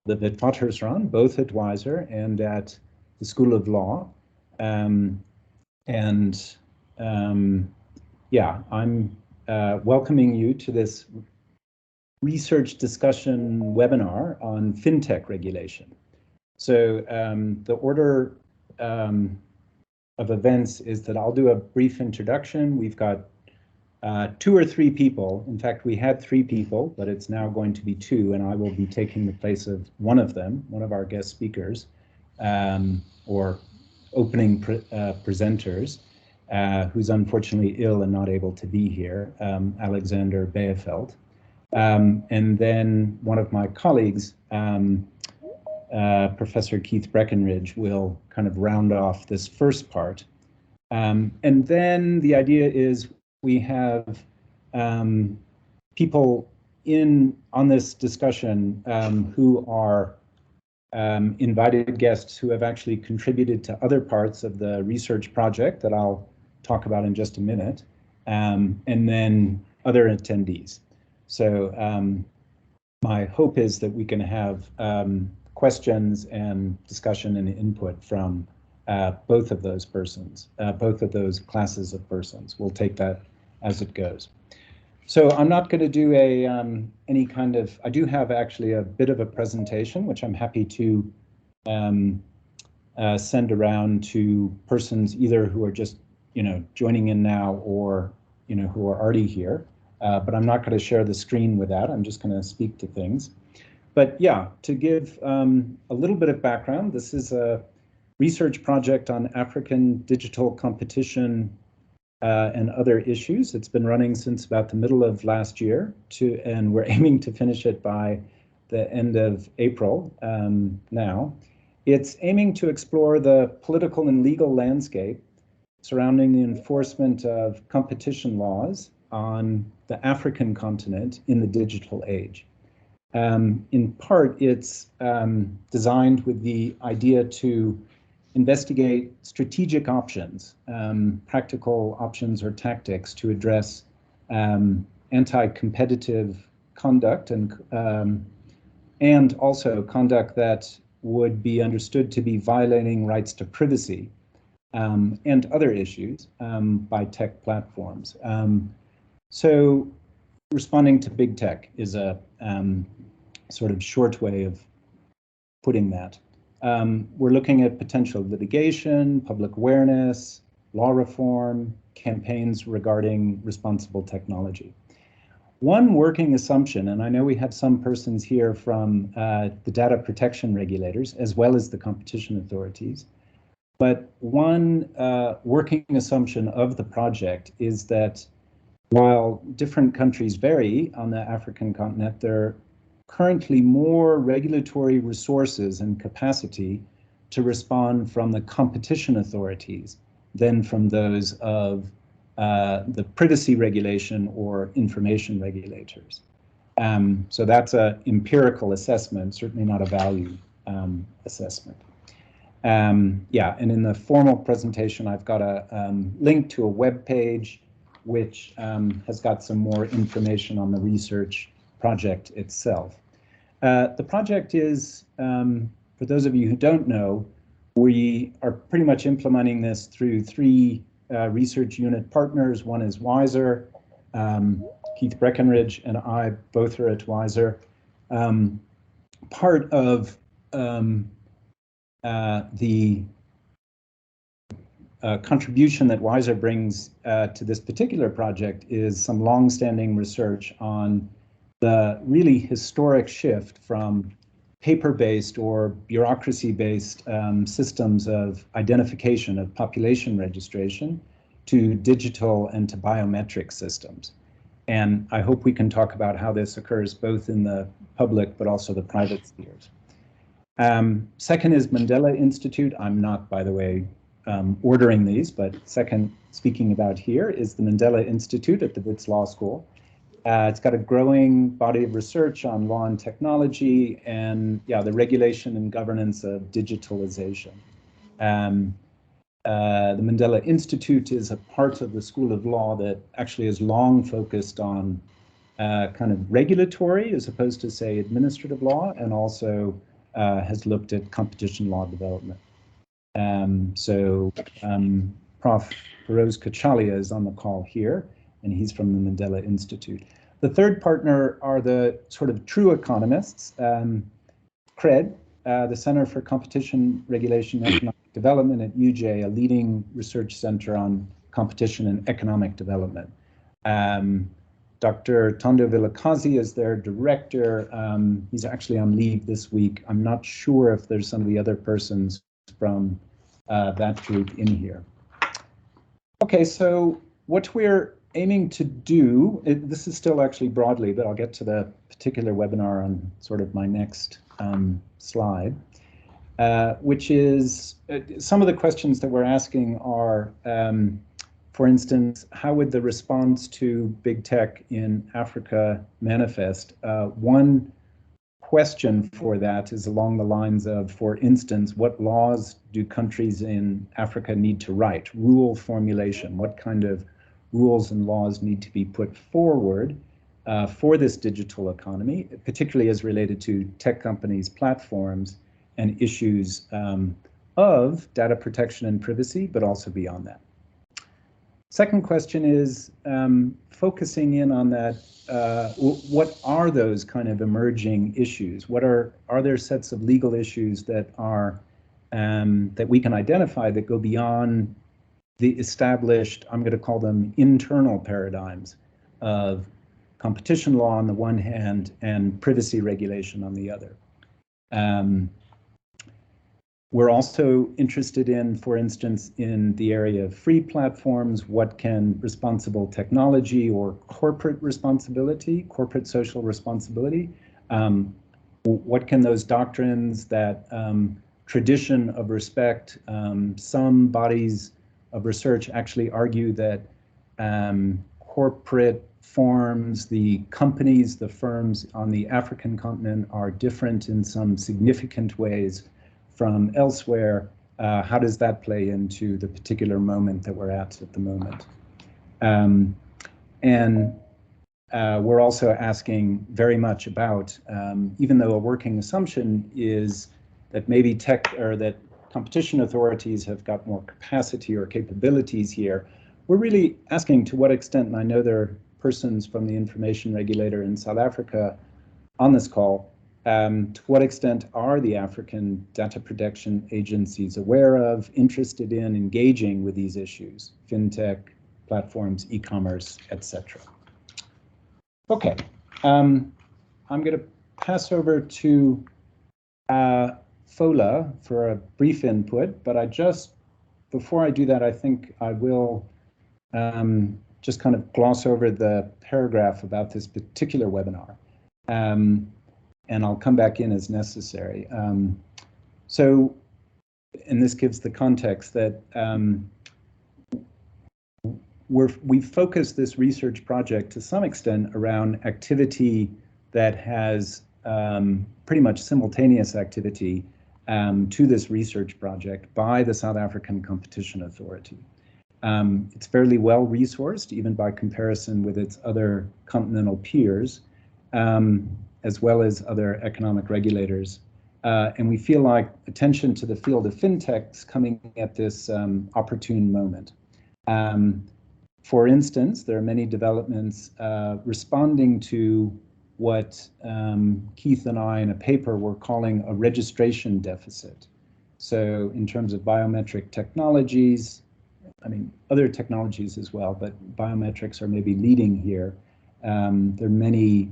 the Witwatersrand, both at Weiser and at the School of Law. Yeah, I'm welcoming you to this research discussion webinar on Fintech Regulation. So the order of events is that I'll do a brief introduction. We've got 2 or 3 people. In fact, we had 3 people, but it's now going to be 2, and I will be taking the place of one of them, one of our guest speakers, or opening presenters, who's unfortunately ill and not able to be here, Alexander Beefeld. And then one of my colleagues, Professor Keith Breckenridge, will kind of round off this first part. And then the idea is we have people on this discussion who are invited guests who have actually contributed to other parts of the research project that I'll talk about in just a minute, and then other attendees. So my hope is that we can have questions and discussion and input from both of those persons, both of those classes of persons. We'll take that as it goes. So I'm not going to do any kind of, I do have actually a bit of a presentation, which I'm happy to send around to persons either who are just, joining in now or, who are already here. But I'm not going to share the screen with that. I'm just going to speak to things. But yeah, to give a little bit of background, this is a research project on African digital competition and other issues. It's been running since about the middle of last year, and we're aiming to finish it by the end of April now. It's aiming to explore the political and legal landscape surrounding the enforcement of competition laws on the African continent in the digital age. In part, it's designed with the idea to investigate strategic options, practical options or tactics to address anti-competitive conduct and also conduct that would be understood to be violating rights to privacy and other issues by tech platforms. So responding to big tech is a sort of short way of putting that. We're looking at potential litigation, public awareness, law reform, campaigns regarding responsible technology. One working assumption, and I know we have some persons here from the data protection regulators as well as the competition authorities, but one working assumption of the project is that while different countries vary on the African continent, there are currently more regulatory resources and capacity to respond from the competition authorities than from those of the privacy regulation or information regulators. So that's an empirical assessment, certainly not a value assessment. Yeah, and in the formal presentation, I've got a link to a web page which has got some more information on the research project itself. The project is, for those of you who don't know, we are pretty much implementing this through 3 research unit partners. One is Weiser, Keith Breckenridge and I both are at Weiser. Part of the contribution that Weiser brings to this particular project is some long-standing research on the really historic shift from paper-based or bureaucracy-based systems of identification of population registration to digital and to biometric systems. And I hope we can talk about how this occurs both in the public but also the private spheres. Second is Mandela Institute. I'm not, by the way, ordering these, but second speaking about here is the Mandela Institute at the Wits Law School. It's got a growing body of research on law and technology and the regulation and governance of digitalization. The Mandela Institute is a part of the School of Law that actually is long focused on kind of regulatory as opposed to, say, administrative law, and also has looked at competition law development. Prof. Feroz Kachalia is on the call here, and he's from the Mandela Institute. The third partner are the sort of true economists, CRED, the Center for Competition Regulation and Economic Development at UJ, a leading research center on competition and economic development. Dr. Tondo Vilakazi is their director. He's actually on leave this week. I'm not sure if there's some of the other persons from that group in here. Okay, so what we're aiming to do, this is still actually broadly, but I'll get to the particular webinar on sort of my next slide, which is some of the questions that we're asking are, for instance, how would the response to big tech in Africa manifest? One question for that is along the lines of, for instance, what laws do countries in Africa need to write? Rule formulation, what kind of rules and laws need to be put forward for this digital economy, particularly as related to tech companies' platforms and issues of data protection and privacy, but also beyond that. Second question is focusing in on that, what are those kind of emerging issues? Are there sets of legal issues that are that we can identify that go beyond the established, I'm going to call them internal paradigms of competition law on the one hand and privacy regulation on the other? We're also interested in, for instance, in the area of free platforms, what can responsible technology or corporate responsibility, corporate social responsibility, what can those doctrines, that tradition of respect, some bodies of research actually argue that corporate forms, the companies, the firms on the African continent are different in some significant ways from elsewhere. How does that play into the particular moment that we're at the moment? We're also asking very much about, even though a working assumption is that maybe tech or that competition authorities have got more capacity or capabilities here, we're really asking to what extent, and I know there are persons from the information regulator in South Africa on this call, to what extent are the African data protection agencies aware of, interested in, engaging with these issues, fintech, platforms, e-commerce, etc. Okay, I'm going to pass over to Fola for a brief input, but before I do that, I think I will just kind of gloss over the paragraph about this particular webinar. And I'll come back in as necessary. And this gives the context that we focused this research project to some extent around activity that has pretty much simultaneous activity to this research project by the South African Competition Authority. It's fairly well resourced, even by comparison with its other continental peers, as well as other economic regulators. And we feel like attention to the field of fintech is coming at this opportune moment. For instance, there are many developments responding to what Keith and I in a paper were calling a registration deficit. So in terms of biometric technologies, I mean, other technologies as well, but biometrics are maybe leading here. There are many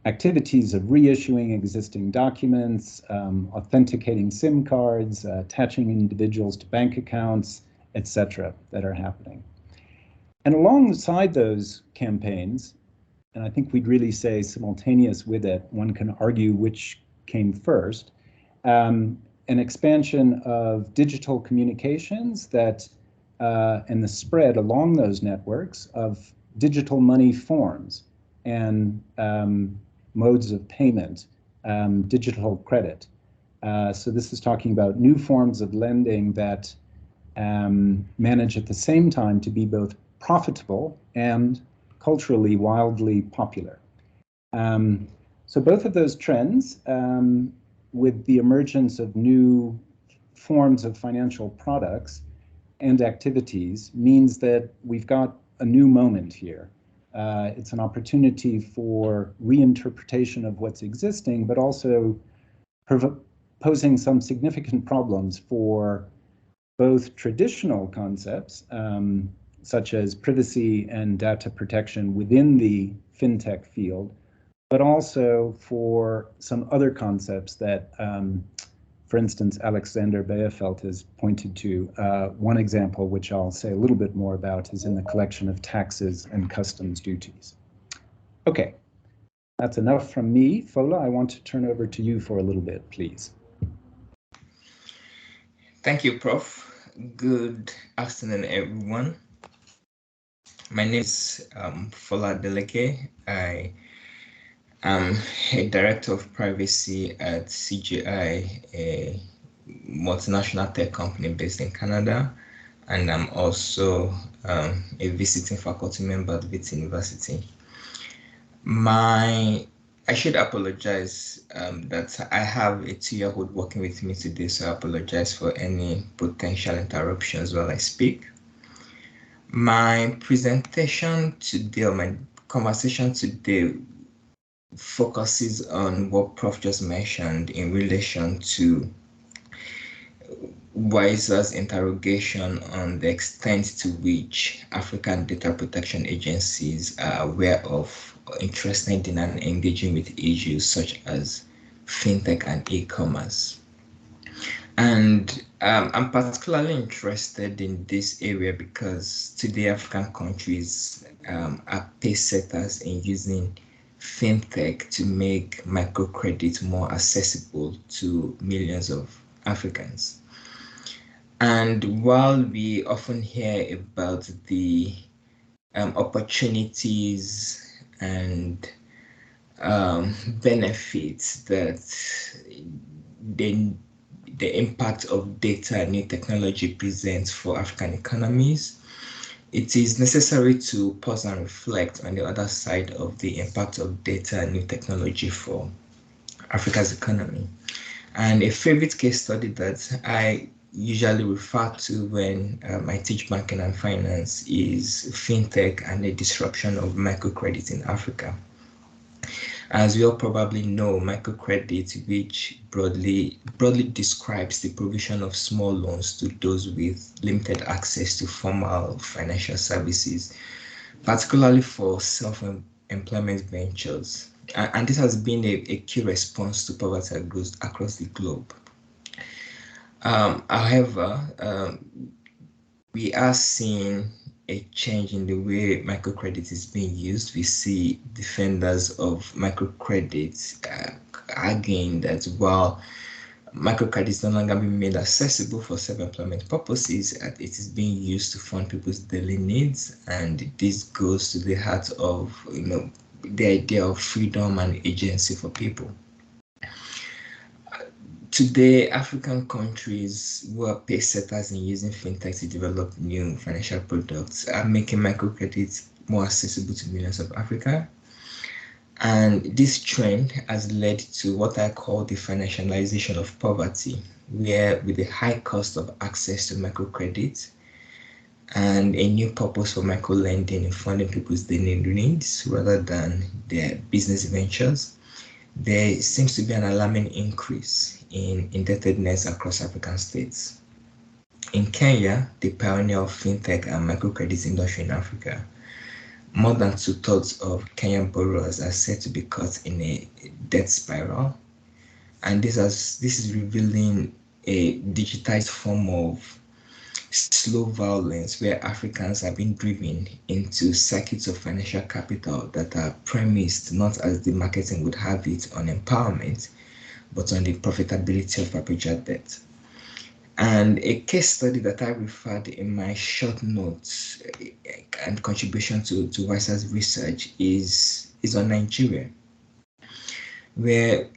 activities of reissuing existing documents, authenticating SIM cards, attaching individuals to bank accounts, etc., that are happening. And alongside those campaigns, and I think we'd really say simultaneous with it, one can argue which came first, an expansion of digital communications that, and the spread along those networks of digital money forms and modes of payment, digital credit. So this is talking about new forms of lending that manage at the same time to be both profitable and culturally wildly popular. So both of those trends with the emergence of new forms of financial products and activities means that we've got a new moment here. It's an opportunity for reinterpretation of what's existing, but also posing some significant problems for both traditional concepts, such as privacy and data protection within the fintech field, but also for some other concepts that, for instance, Alexander Beerfeld has pointed to. One example, which I'll say a little bit more about, is in the collection of taxes and customs duties. Okay, that's enough from me. Fola, I want to turn over to you for a little bit, please. Thank you, Prof. Good afternoon, everyone. My name is Fola Deleke. I am a director of privacy at CGI, a multinational tech company based in Canada, and I'm also a visiting faculty member at Wits University. I should apologize that I have a 2-year-old working with me today, so I apologize for any potential interruptions while I speak. My presentation today, or my conversation today, focuses on what Prof just mentioned in relation to Wiser's interrogation on the extent to which African data protection agencies are aware of, interested in, and engaging with issues such as fintech and e-commerce. And I'm particularly interested in this area because today African countries are pace setters in using fintech to make microcredit more accessible to millions of Africans. And while we often hear about the opportunities and benefits that the impact of data and new technology presents for African economies, it is necessary to pause and reflect on the other side of the impact of data and new technology for Africa's economy. And a favorite case study that I usually refer to when I teach banking and finance is fintech and the disruption of microcredit in Africa. As we all probably know, microcredit, which broadly describes the provision of small loans to those with limited access to formal financial services, particularly for self-employment ventures. And this has been a key response to poverty across the globe. However, we are seeing a change in the way microcredit is being used. We see defenders of microcredit arguing that while microcredit is no longer being made accessible for self-employment purposes, it is being used to fund people's daily needs, and this goes to the heart of the idea of freedom and agency for people. Today, African countries who are pace setters in using fintech to develop new financial products are making microcredit more accessible to millions of Africa. And this trend has led to what I call the financialization of poverty, where with the high cost of access to microcredit and a new purpose for microlending in funding people's daily needs rather than their business ventures, there seems to be an alarming increase in indebtedness across African states. In Kenya, the pioneer of fintech and microcredit industry in Africa, more than 2/3 of Kenyan borrowers are said to be caught in a debt spiral, and this is revealing a digitized form of slow violence where Africans are being driven into circuits of financial capital that are premised not as the marketing would have it on empowerment, but on the profitability of perpetual debt. And a case study that I referred in my short notes and contribution to Wiser's research is on Nigeria, where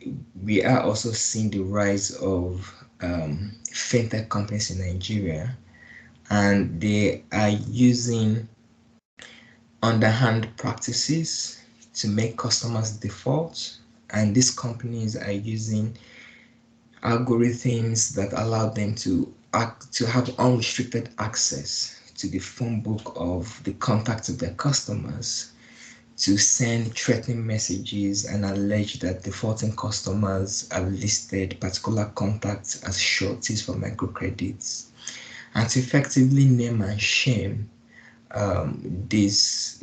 we are also seeing the rise of fintech companies in Nigeria, and they are using underhand practices to make customers default, and these companies are using algorithms that allow them to have unrestricted access to the phone book of the contacts of their customers, to send threatening messages and allege that defaulting customers have listed particular contacts as sureties for microcredits, and to effectively name and shame these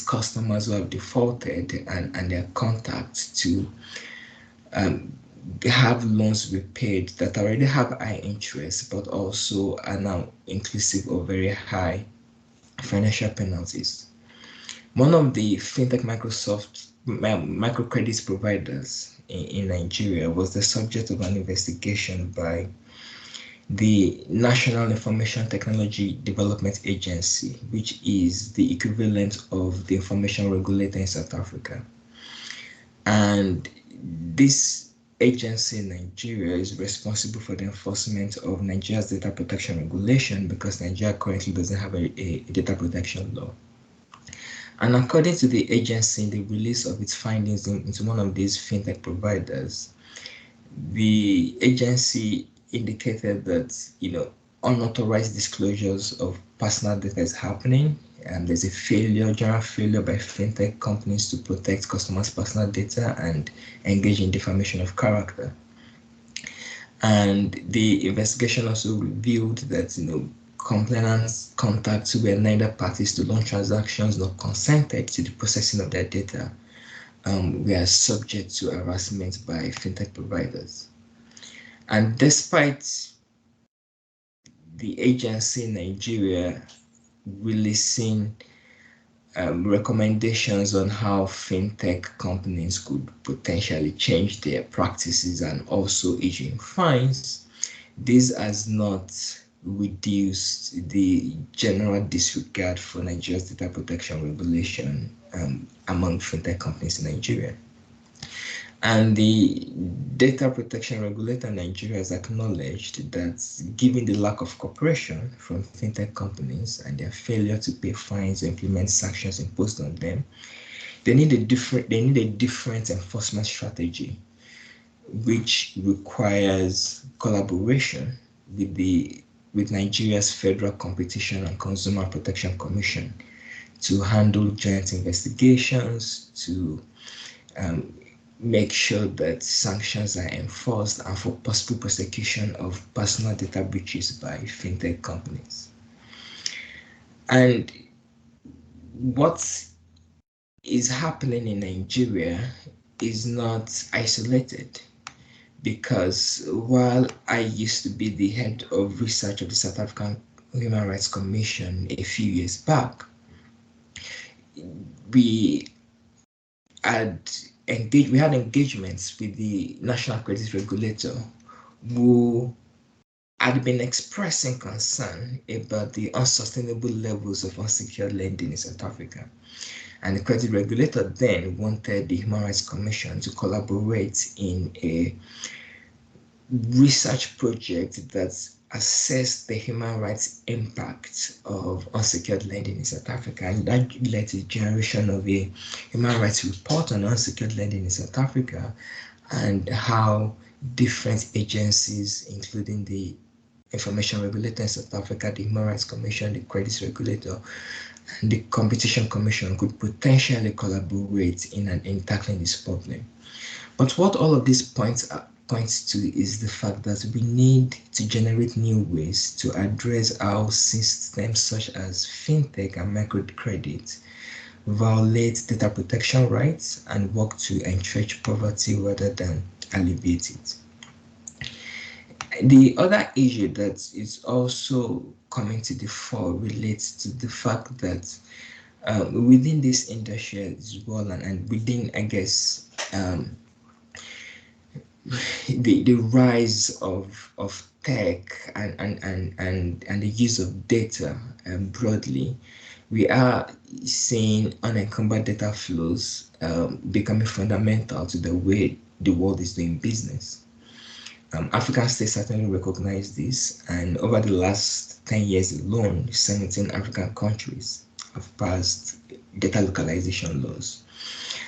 customers who have defaulted and their contacts to have loans repaid that already have high interest, but also are now inclusive of very high financial penalties. One of the fintech microcredits providers in Nigeria was the subject of an investigation by the National Information Technology Development Agency, which is the equivalent of the information regulator in South Africa. And this agency in Nigeria is responsible for the enforcement of Nigeria's data protection regulation, because Nigeria currently doesn't have a data protection law. And according to the agency, in the release of its findings into one of these fintech providers, the agency indicated that unauthorized disclosures of personal data is happening, and there's a general failure by fintech companies to protect customers' personal data and engage in defamation of character. And the investigation also revealed that complainants' contacts who were neither parties to loan transactions nor consented to the processing of their data were subject to harassment by fintech providers. And despite the agency in Nigeria releasing recommendations on how fintech companies could potentially change their practices and also issuing fines, this has not reduced the general disregard for Nigeria's data protection regulation among fintech companies in Nigeria. And the data protection regulator in Nigeria has acknowledged that given the lack of cooperation from fintech companies and their failure to pay fines or implement sanctions imposed on them, they need a different enforcement strategy, which requires collaboration with Nigeria's Federal Competition and Consumer Protection Commission to handle joint investigations, to make sure that sanctions are enforced, and for possible prosecution of personal data breaches by fintech companies. And what is happening in Nigeria is not isolated, because while I used to be the head of research of the South African Human Rights Commission a few years back, we had engagements with the National Credit Regulator, who had been expressing concern about the unsustainable levels of unsecured lending in South Africa. And the credit regulator then wanted the Human Rights Commission to collaborate in a research project that assessed the human rights impact of unsecured lending in South Africa. And that led to the generation of a human rights report on unsecured lending in South Africa, and how different agencies, including the Information Regulator in South Africa, the Human Rights Commission, the Credit Regulator, and the Competition Commission, could potentially collaborate in tackling this problem. But what all of these points to is the fact that we need to generate new ways to address how systems such as fintech and microcredit violate data protection rights and work to entrench poverty rather than alleviate it. The other issue that is also coming to the fore relates to the fact that within this industry as well, and within, I guess, the rise of tech and the use of data broadly, we are seeing unencumbered data flows becoming fundamental to the way the world is doing business. African states certainly recognize this, and over the last 10 years alone, 17 African countries have passed data localization laws.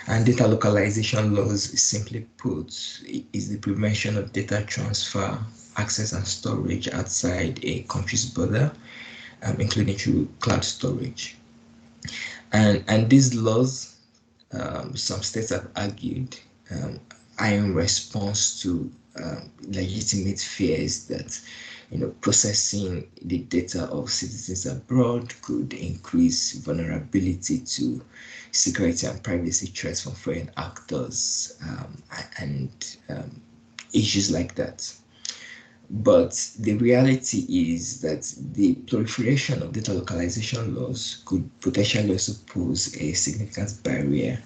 And data localization laws, simply put, is the prevention of data transfer, access, and storage outside a country's border, including through cloud storage. And these laws, some states have argued, are in response to legitimate fears that processing the data of citizens abroad could increase vulnerability to security and privacy threats from foreign actors, and issues like that. But the reality is that the proliferation of data localization laws could potentially also pose a significant barrier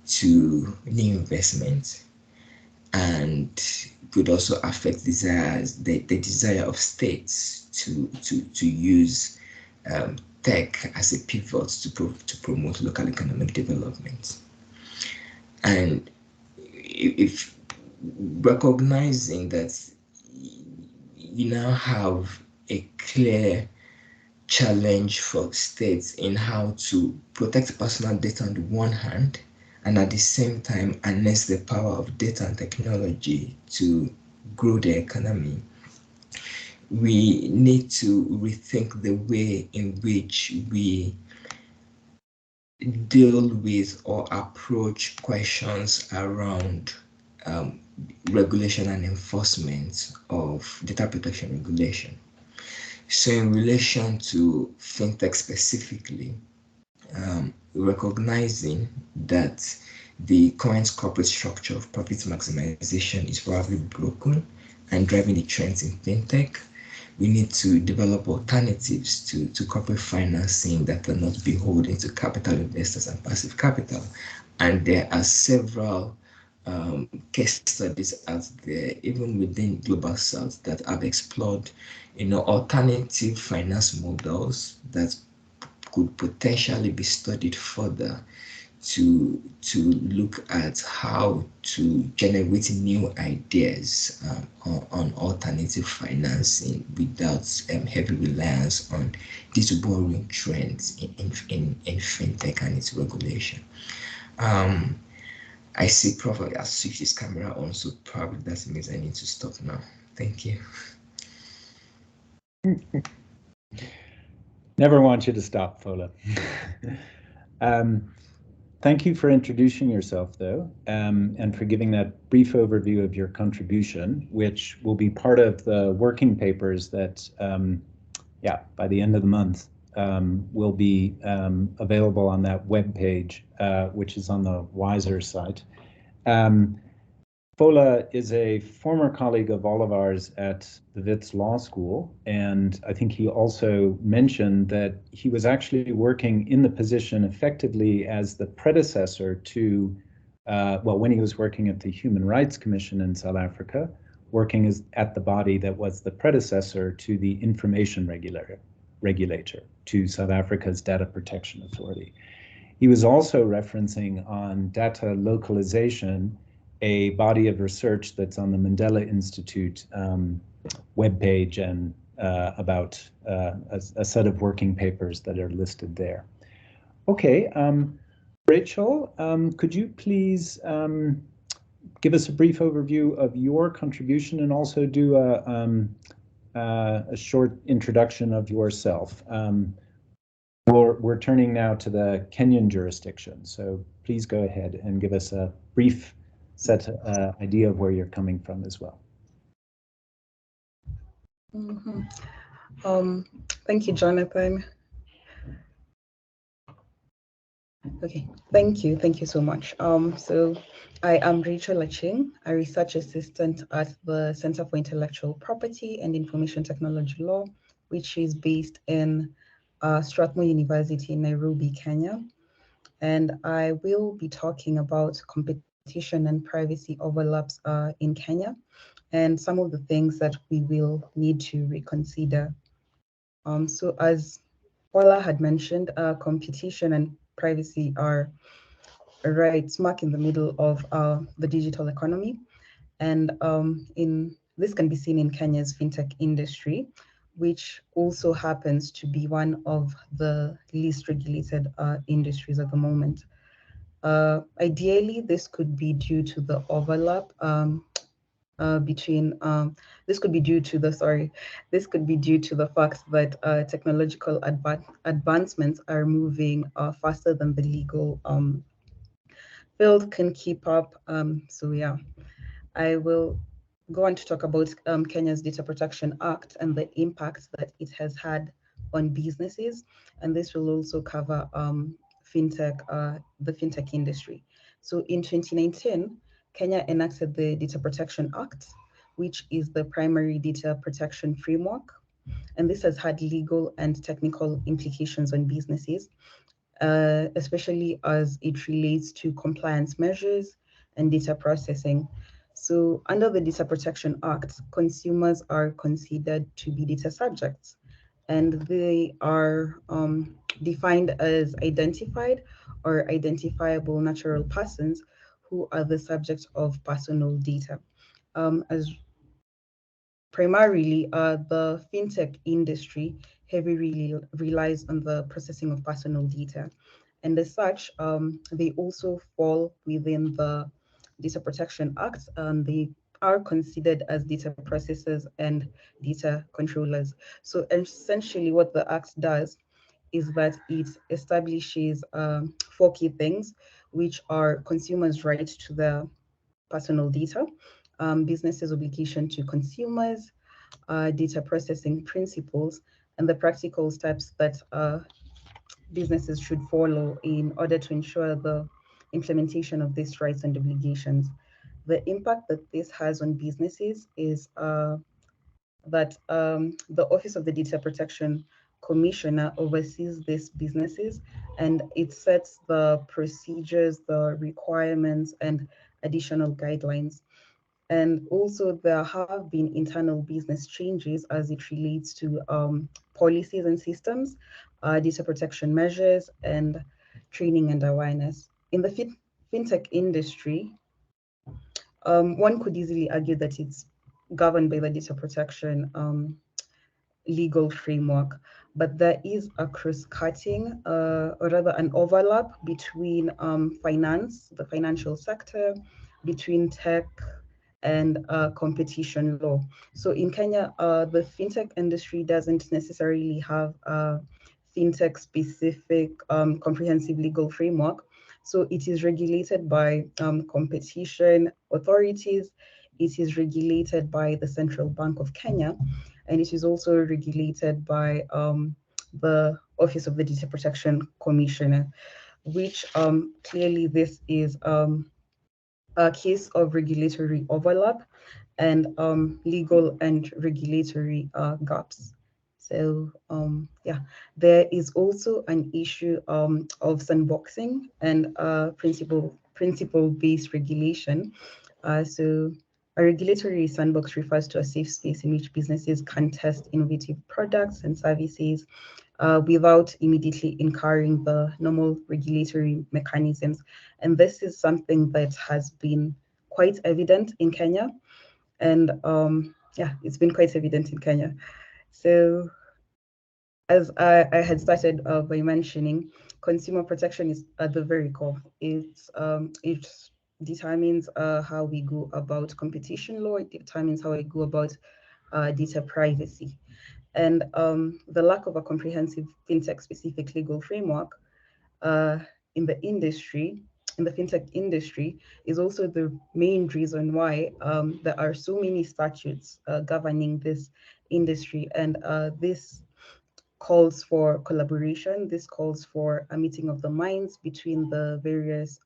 to new investment, and could also affect the desire of states to use tech as a pivot to promote local economic development. And if recognizing that you now have a clear challenge for states in how to protect personal data on the one hand, and at the same time harness the power of data and technology to grow the economy, we need to rethink the way in which we deal with or approach questions around regulation and enforcement of data protection regulation. So in relation to fintech specifically, recognizing that the current corporate structure of profit maximization is probably broken and driving the trends in fintech, we need to develop alternatives to corporate financing that are not beholden to capital investors and passive capital. And there are several case studies out there, even within Global South, that have explored, alternative finance models that could potentially be studied further to look at how to generate new ideas on alternative financing without heavy reliance on these borrowing trends in fintech and its regulation. I see Prof has switched his camera on, so probably that means I need to stop now. Thank you. Never want you to stop, Fola. Thank you for introducing yourself, though, and for giving that brief overview of your contribution, which will be part of the working papers that, by the end of the month, will be available on that webpage, which is on the Wiser site. Fola is a former colleague of all of ours at the Wits Law School, and I think he also mentioned that he was actually working in the position effectively as the predecessor to, when he was working at the Human Rights Commission in South Africa, working at the body that was the predecessor to the information regulator, to South Africa's Data Protection Authority. He was also referencing on data localization a body of research that's on the Mandela Institute webpage, and about a set of working papers that are listed there. Okay, Rachel, could you please give us a brief overview of your contribution and also do a short introduction of yourself? We're turning now to the Kenyan jurisdiction, so please go ahead and give us a brief idea of where you're coming from as well. Thank you, Jonathan. Okay, thank you so much. So I am Rachel Aching, a research assistant at the Center for Intellectual Property and Information Technology Law, which is based in Strathmore University in Nairobi, Kenya. And I will be talking about competition and privacy overlaps in Kenya, and some of the things that we will need to reconsider. So as Paula had mentioned, competition and privacy are right smack in the middle of the digital economy. And this can be seen in Kenya's fintech industry, which also happens to be one of the least regulated industries at the moment. Ideally, this could be due to the overlap this could be due to the fact that technological advancements are moving faster than the legal field can keep up. So yeah, I will go on to talk about Kenya's Data Protection Act and the impact that it has had on businesses, and this will also cover the fintech industry. So in 2019, Kenya enacted the Data Protection Act, which is the primary data protection framework, and this has had legal and technical implications on businesses, especially as it relates to compliance measures and data processing. So under the Data Protection Act, consumers are considered to be data subjects, and they are defined as identified or identifiable natural persons who are the subject of personal data. As primarily, the fintech industry heavily relies on the processing of personal data. And as such, they also fall within the Data Protection Act, and they are considered as data processors and data controllers. So essentially what the Act does is that it establishes 4 key things, which are consumers' right to their personal data, businesses' obligation to consumers, data processing principles, and the practical steps that businesses should follow in order to ensure the implementation of these rights and obligations. The impact that this has on businesses is that the Office of the Data Protection Commissioner oversees these businesses, and it sets the procedures, the requirements, and additional guidelines. And also there have been internal business changes as it relates to policies and systems, data protection measures, and training and awareness. In the fintech industry, one could easily argue that it's governed by the data protection legal framework, but there is a cross-cutting, or rather an overlap between finance, the financial sector, between tech, and competition law. So in Kenya, the fintech industry doesn't necessarily have a fintech specific comprehensive legal framework. So it is regulated by competition authorities. It is regulated by the Central Bank of Kenya, and it is also regulated by the Office of the Data Protection Commissioner, which clearly this is a case of regulatory overlap and legal and regulatory gaps. So yeah, there is also an issue of sandboxing and principle-based regulation. So a regulatory sandbox refers to a safe space in which businesses can test innovative products and services without immediately incurring the normal regulatory mechanisms. And this is something that has been quite evident in Kenya. And yeah, it's been quite evident in Kenya. So as I had started by mentioning, consumer protection is at the very core. It determines how we go about competition law. It determines how we go about data privacy. And the lack of a comprehensive fintech-specific legal framework in the fintech industry, is also the main reason why there are so many statutes governing this industry. And this calls for collaboration. This calls for a meeting of the minds between the various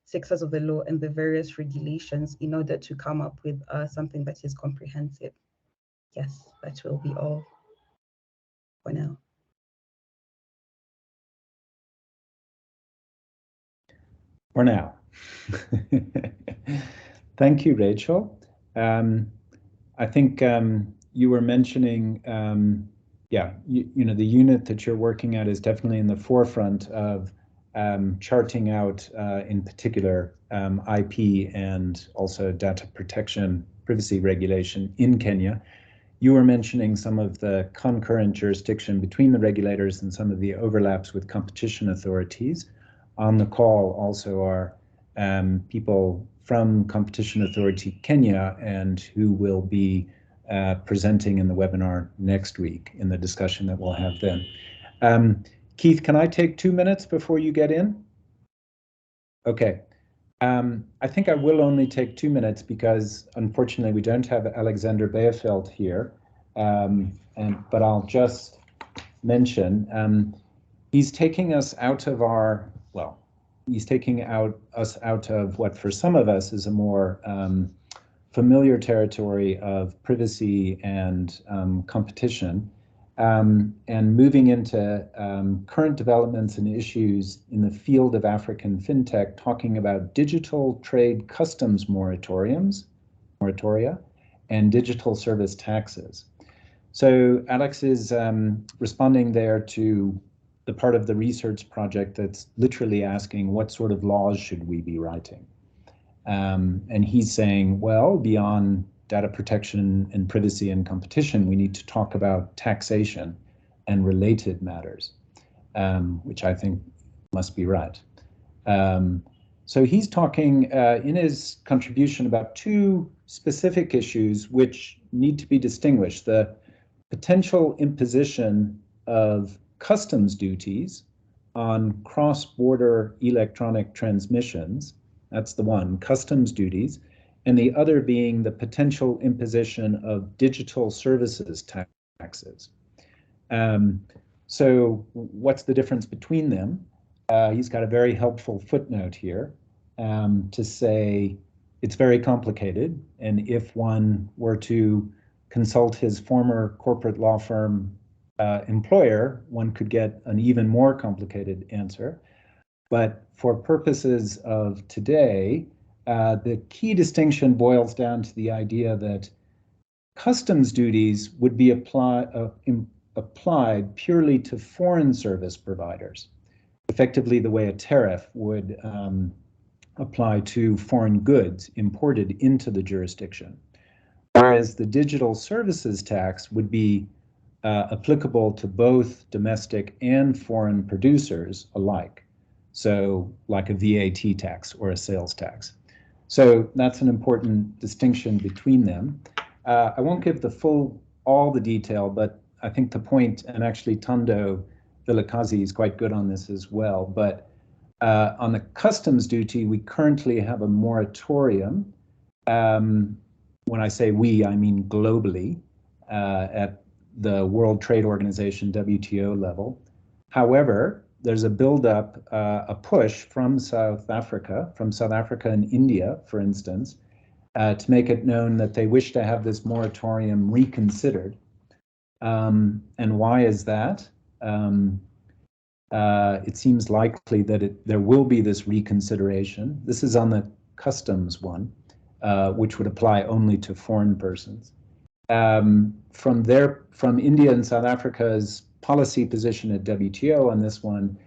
sectors of the law and the various regulations in order to come up with something that is comprehensive. Yes, that will be all for now. For now. Thank you, Rachel. I think you were mentioning, yeah, you know, the unit that you're working at is definitely in the forefront of charting out, in particular, IP and also data protection, privacy regulation in Kenya. You were mentioning some of the concurrent jurisdiction between the regulators and some of the overlaps with competition authorities. on the call also are people from Competition Authority Kenya, and who will be presenting in the webinar next week in the discussion that we'll have then. Keith, can I take 2 minutes before you get in? Okay. I think I will only take 2 minutes because unfortunately we don't have Alexander Beerveld here, but I'll just mention he's taking us out of our, well, he's taking us out of what for some of us is a more familiar territory of privacy and competition, and moving into current developments and issues in the field of African fintech, talking about digital trade customs moratoria, and digital service taxes. So Alex is responding there to the part of the research project that's literally asking what sort of laws should we be writing? And he's saying, well, beyond data protection and privacy and competition, we need to talk about taxation and related matters, which I think must be right. So he's talking in his contribution about two specific issues which need to be distinguished: the potential imposition of customs duties on cross-border electronic transmissions. That's the one, customs duties, and the other being the potential imposition of digital services taxes. So what's the difference between them? He's got a very helpful footnote here to say it's very complicated, and if one were to consult his former corporate law firm employer, one could get an even more complicated answer. But for purposes of today, the key distinction boils down to the idea that customs duties would be applied purely to foreign service providers, effectively the way a tariff would apply to foreign goods imported into the jurisdiction. Whereas the digital services tax would be applicable to both domestic and foreign producers alike. So like a VAT tax or a sales tax. So that's an important distinction between them. I won't give all the detail, but I think the point, and actually Tando Vilakazi is quite good on this as well, but on the customs duty, we currently have a moratorium. When I say we, I mean globally, at the World Trade Organization, WTO level. However, there's a buildup, a push from South Africa and India, for instance, to make it known that they wish to have this moratorium reconsidered. And why is that? It seems likely that there will be this reconsideration. This is on the customs one, which would apply only to foreign persons. From India and South Africa's policy position at WTO on this one,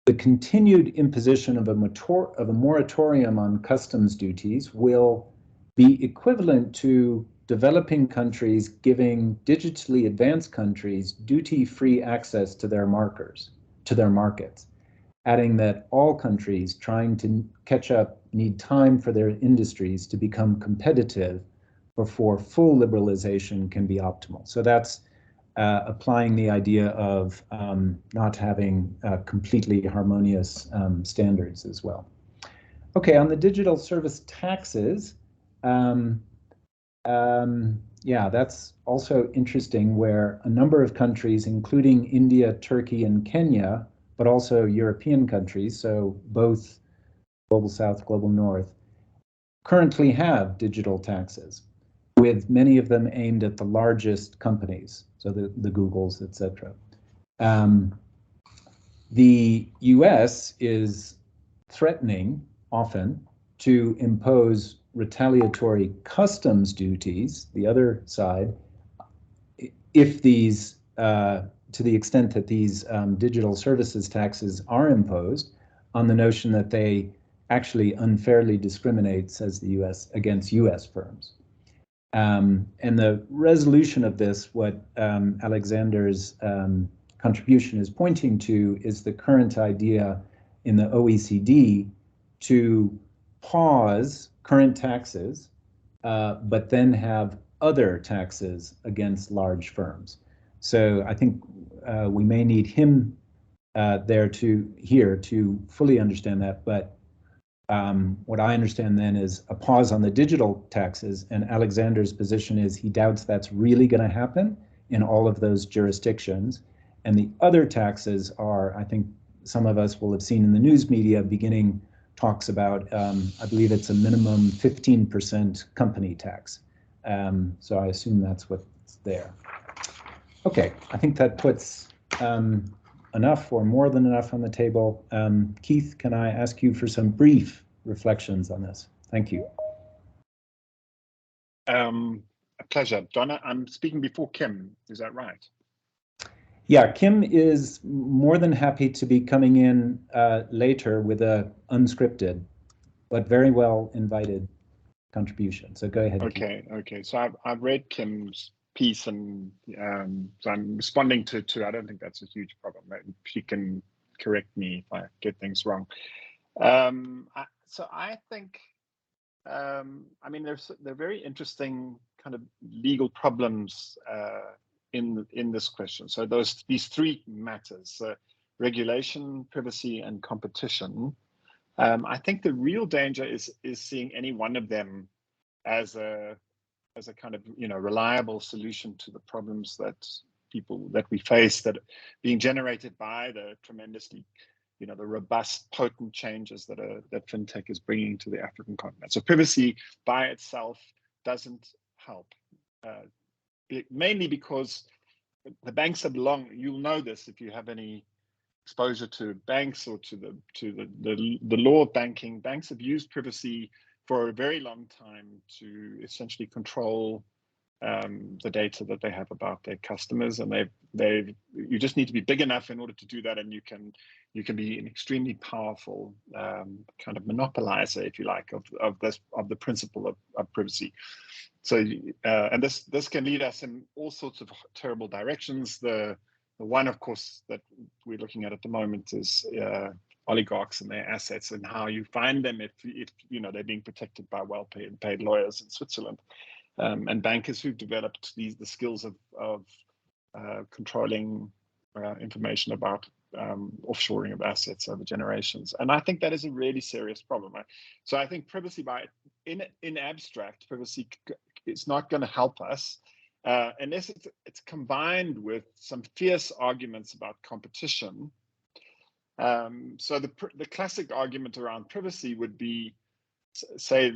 the continued imposition of a moratorium on customs duties will be equivalent to developing countries giving digitally advanced countries duty-free access to their markets, adding that all countries trying to catch up need time for their industries to become competitive before full liberalization can be optimal. So that's applying the idea of not having completely harmonious standards as well. Okay, on the digital service taxes, yeah, that's also interesting, where a number of countries, including India, Turkey, and Kenya, but also European countries, so both Global South, Global North, currently have digital taxes, with many of them aimed at the largest companies, so the Googles, etc. The US is threatening often to impose retaliatory customs duties, the other side, if these, to the extent that these digital services taxes are imposed, on the notion that they actually unfairly discriminate, says the US, against US firms. And the resolution of this, what Alexander's contribution is pointing to, is the current idea in the OECD to pause current taxes, but then have other taxes against large firms. So I think we may need him here to fully understand that. But what I understand then is a pause on the digital taxes, and Alexander's position is he doubts that's really going to happen in all of those jurisdictions. And the other taxes are, I think some of us will have seen in the news media beginning talks about, I believe it's a minimum 15% company tax. So I assume that's what's there. Okay, I think that puts enough or more than enough on the table. Keith, can I ask you for some brief reflections on this? Thank you. A pleasure. Donna, I'm speaking before Kim, is that right? Yeah, Kim is more than happy to be coming in later with a unscripted, but very well invited contribution. So go ahead. Okay, Keith. Okay. So I've read Kim's piece, and so I'm responding to. I don't think that's a huge problem. She can correct me if I get things wrong. So I think, I mean, they're very interesting kind of legal problems in this question. So these three matters: regulation, privacy, and competition. I think the real danger is seeing any one of them as a kind of reliable solution to the problems that we face that are being generated by the tremendously the robust, potent changes that fintech is bringing to the African continent. So privacy by itself doesn't help, mainly because the banks have you'll know this if you have any exposure to banks or to the law of banking. Banks have used privacy for a very long time to essentially control the data that they have about their customers, and you just need to be big enough in order to do that, and you can be an extremely powerful kind of monopolizer, if you like, of the principle of privacy. So and this can lead us in all sorts of terrible directions. The one, of course, that we're looking at the moment is oligarchs and their assets, and how you find them if they're being protected by well-paid lawyers in Switzerland, and bankers who've developed the skills of controlling information about offshoring of assets over generations. And I think that is a really serious problem. So I think privacy in abstract, privacy is not going to help us unless it's combined with some fierce arguments about competition. So the classic argument around privacy would be, say,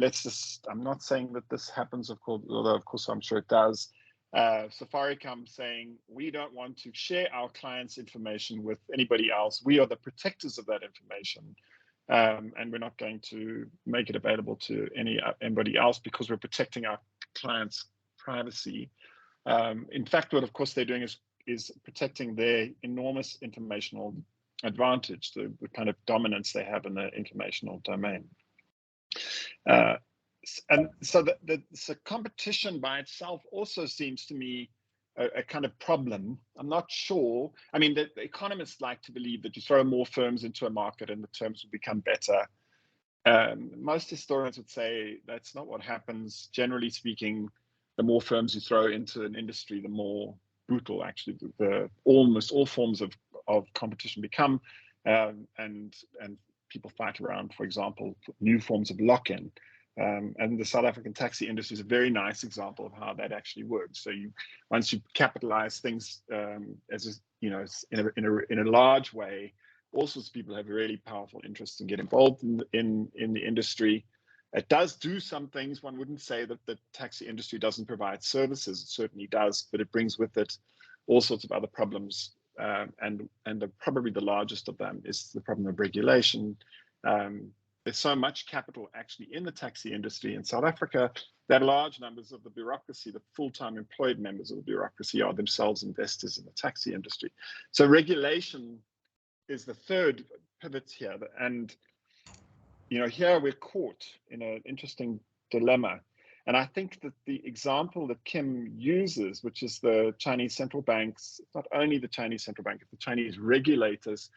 I'm not saying that this happens, of course, although of course I'm sure it does. Safaricom saying, we don't want to share our clients' information with anybody else. We are the protectors of that information, and we're not going to make it available to anybody else because we're protecting our clients' privacy. In fact, what of course they're doing is protecting their enormous informational advantage, the kind of dominance they have in the informational domain. And so the competition by itself also seems to me a kind of problem. I'm not sure. I mean, the economists like to believe that you throw more firms into a market and the terms will become better. Most historians would say that's not what happens. Generally speaking, the more firms you throw into an industry, the more brutal actually almost all forms of competition become, and people fight around, for example, new forms of lock-in. And the South African taxi industry is a very nice example of how that actually works. So once you capitalize things in a large way, all sorts of people have really powerful interests and get involved in the industry. It does do some things. One wouldn't say that the taxi industry doesn't provide services. It certainly does, but it brings with it all sorts of other problems. And probably the largest of them is the problem of regulation. There's so much capital actually in the taxi industry in South Africa that large numbers of the bureaucracy, the full-time employed members of the bureaucracy, are themselves investors in the taxi industry. So regulation is the third pivot here. And here we're caught in an interesting dilemma. And I think that the example that Kim uses, which is the Chinese central banks, not only the Chinese central bank, the Chinese regulators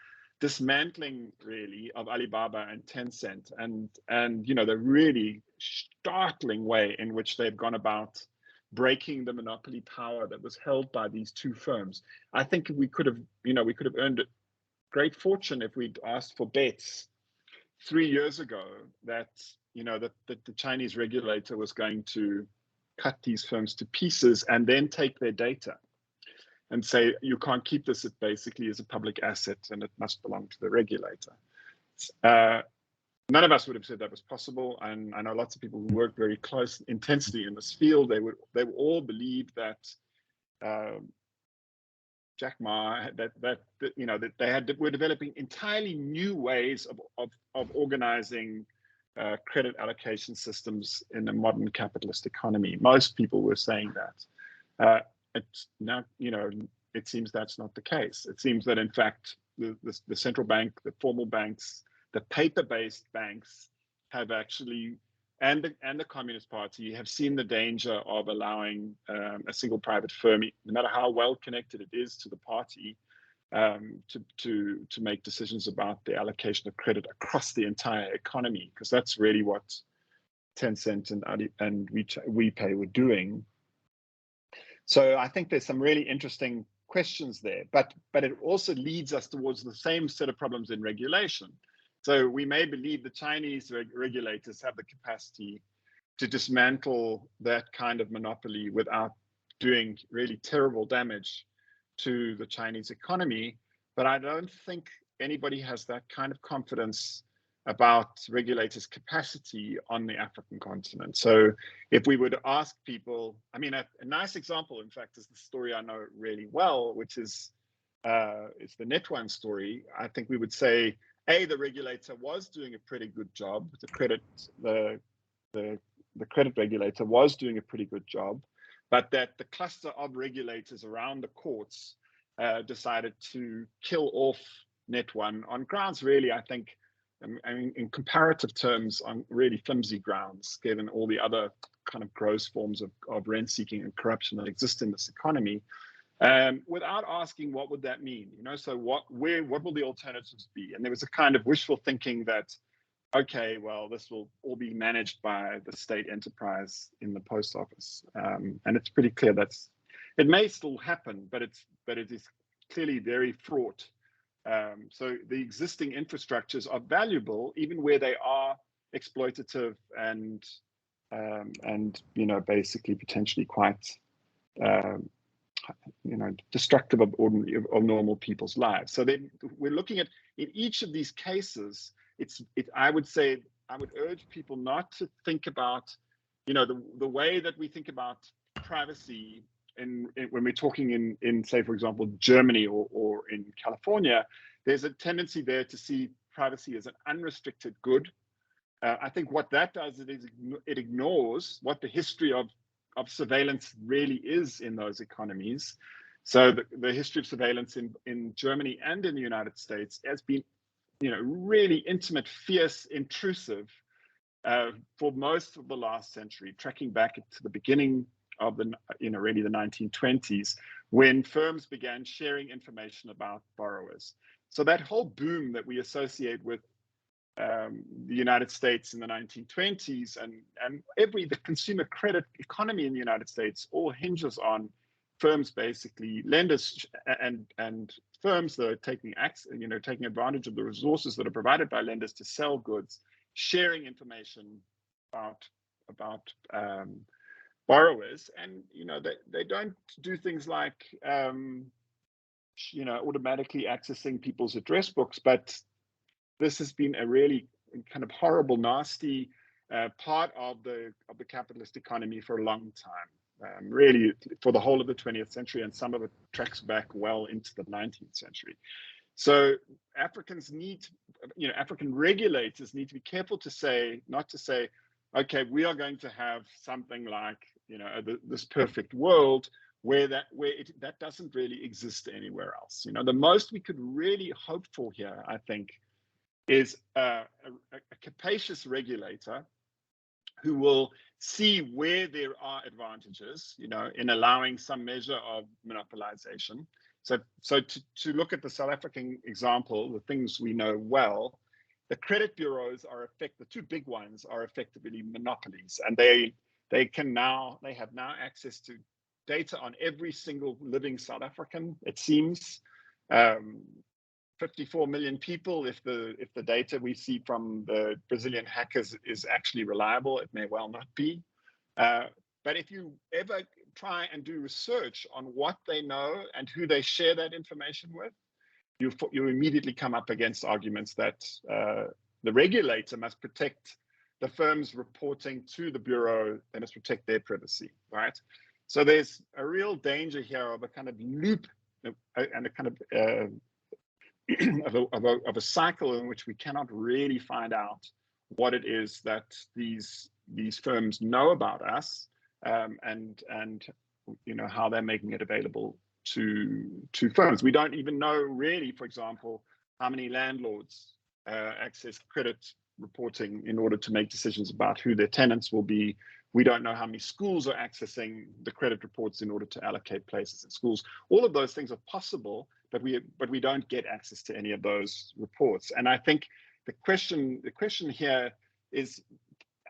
dismantling really of Alibaba and Tencent, and you know, the really startling way in which they've gone about breaking the monopoly power that was held by these two firms. I think we could have, you know, we could have earned a great fortune if we'd asked for bets 3 years ago that, you know, that the Chinese regulator was going to cut these firms to pieces and then take their data and say, you can't keep this, it basically is a public asset and it must belong to the regulator. None of us would have said that was possible, and I know lots of people who work very close, intensely in this field. They would all believe that Jack Ma, that you know, that they were developing entirely new ways of organizing credit allocation systems in a modern capitalist economy. Most people were saying that. It's now, you know, it seems that's not the case. It seems that in fact the central bank, the formal banks, the paper-based banks have actually, and the Communist Party have seen the danger of allowing a single private firm, no matter how well connected it is to the party, to make decisions about the allocation of credit across the entire economy, because that's really what Tencent and WePay were doing. So I think there's some really interesting questions there, but it also leads us towards the same set of problems in regulation. So we may believe the Chinese regulators have the capacity to dismantle that kind of monopoly without doing really terrible damage to the Chinese economy, but I don't think anybody has that kind of confidence about regulators' capacity on the African continent. So if we were to ask people, I mean, a nice example, in fact, is the story I know really well, which is it's the Net1 story. I think we would say, the regulator was doing a pretty good job. The credit regulator was doing a pretty good job, but that the cluster of regulators around the courts decided to kill off Net1 on grounds, really, I think, I mean, in comparative terms, on really flimsy grounds, given all the other kind of gross forms of rent-seeking and corruption that exist in this economy, without asking what would that mean, you know? So what will the alternatives be? And there was a kind of wishful thinking that, okay, well, this will all be managed by the state enterprise in the post office, and it's pretty clear it may still happen, but it is clearly very fraught. So the existing infrastructures are valuable, even where they are exploitative and you know, basically potentially quite you know, destructive of normal people's lives. So then we're looking at, in each of these cases, I would urge people not to think about, you know, the way that we think about privacy when we're talking in say, for example, Germany or in California. There's a tendency there to see privacy as an unrestricted good. I think what that does is it ignores what the history of surveillance really is in those economies. So the history of surveillance in Germany and in the United States has been, you know, really intimate, fierce, intrusive for most of the last century, tracking back to the beginning of the, you know, really the 1920s, when firms began sharing information about borrowers. So that whole boom that we associate with the United States in the 1920s and the consumer credit economy in the United States all hinges on firms, basically lenders and firms that are taking advantage of the resources that are provided by lenders to sell goods, sharing information about borrowers. And you know, they don't do things like you know, automatically accessing people's address books, but this has been a really kind of horrible, nasty part of the capitalist economy for a long time, really for the whole of the 20th century, and some of it tracks back well into the 19th century. So African regulators need to be careful not to say, okay, we are going to have something like, you know, this perfect world where that doesn't really exist anywhere else. You know, the most we could really hope for here, I think, is a capacious regulator who will see where there are advantages, you know, in allowing some measure of monopolization, So to look at the South African example, the things we know well, the credit bureaus are the two big ones are effectively monopolies, and they have now access to data on every single living South African, it seems. 54 million people, if the data we see from the Brazilian hackers is actually reliable, it may well not be. But if you ever try and do research on what they know and who they share that information with, you immediately come up against arguments that the regulator must protect the firms reporting to the bureau, they must protect their privacy, right? So there's a real danger here of a kind of loop and a kind of of a cycle in which we cannot really find out what it is that these firms know about us, and you know how they're making it available to firms. We don't even know really, for example, how many landlords access credit reporting in order to make decisions about who their tenants will be. We don't know how many schools are accessing the credit reports in order to allocate places in schools. All of those things are possible, but we don't get access to any of those reports. And I think the question here is,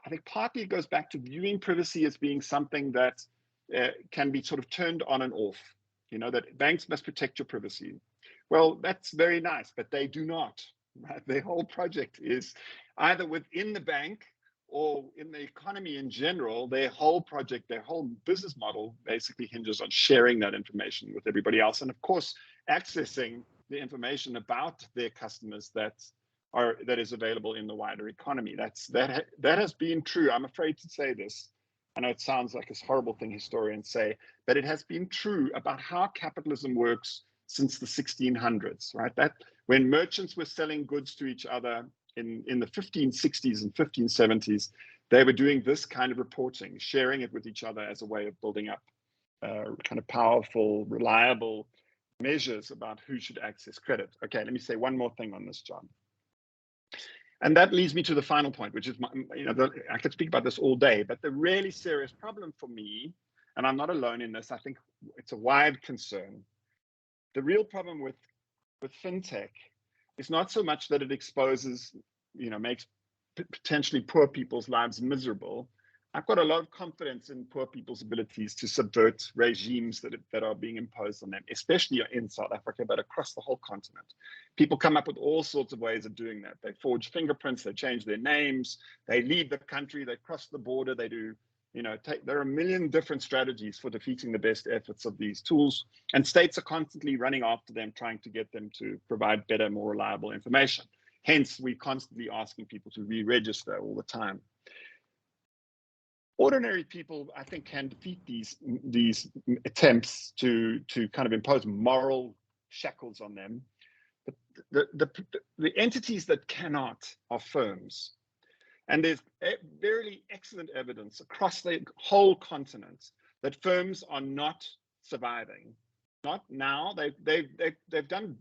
I think partly it goes back to viewing privacy as being something that can be sort of turned on and off. You know, that banks must protect your privacy. Well, that's very nice, but they do not. Right? Their whole project is either within the bank or in the economy in general. Their whole project, their whole business model basically hinges on sharing that information with everybody else. And of course, accessing the information about their customers that is available in the wider economy. That has been true. I'm afraid to say this. I know it sounds like a horrible thing historians say, but it has been true about how capitalism works since the 1600s, right? That when merchants were selling goods to each other in the 1560s and 1570s, they were doing this kind of reporting, sharing it with each other as a way of building up kind of powerful, reliable measures about who should access credit. Okay, let me say one more thing on this, John. And that leads me to the final point, which is, I could speak about this all day, but the really serious problem for me, and I'm not alone in this, I think it's a wide concern. The real problem with fintech is not so much that it exposes, makes potentially poor people's lives miserable. I've got a lot of confidence in poor people's abilities to subvert regimes that are being imposed on them, especially in South Africa, but across the whole continent. People come up with all sorts of ways of doing that. They forge fingerprints, they change their names, they leave the country, they cross the border, they do, there are a million different strategies for defeating the best efforts of these tools. And states are constantly running after them, trying to get them to provide better, more reliable information. Hence, we're constantly asking people to re-register all the time. Ordinary people, I think, can defeat these attempts to kind of impose moral shackles on them. But the entities that cannot are firms. And there's very excellent evidence across the whole continent that firms are not surviving. Not now. They've done.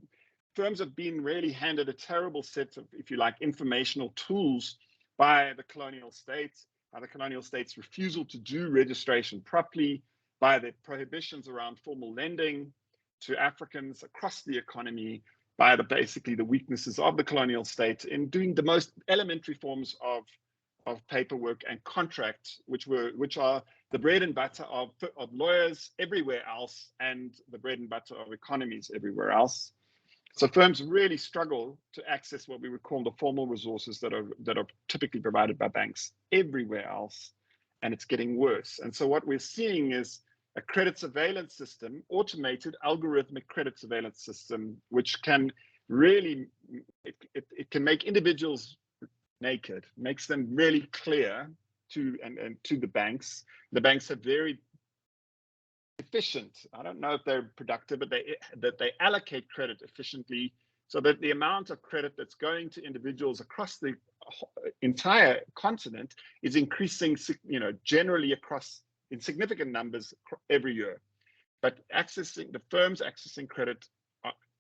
Firms have been really handed a terrible set of, if you like, informational tools by the colonial states. By the colonial states' refusal to do registration properly, by the prohibitions around formal lending to Africans across the economy, by basically the weaknesses of the colonial state in doing the most elementary forms of paperwork and contracts, which are the bread and butter of lawyers everywhere else and the bread and butter of economies everywhere else. So firms really struggle to access what we would call the formal resources that are typically provided by banks everywhere else, and it's getting worse. And so what we're seeing is a credit surveillance system, automated algorithmic credit surveillance system, which can really, it can make individuals naked, makes them really clear to the banks. The banks are very efficient. I don't know if they're productive, but they allocate credit efficiently so that the amount of credit that's going to individuals across the entire continent is increasing, generally across in significant numbers every year. But the firms accessing credit,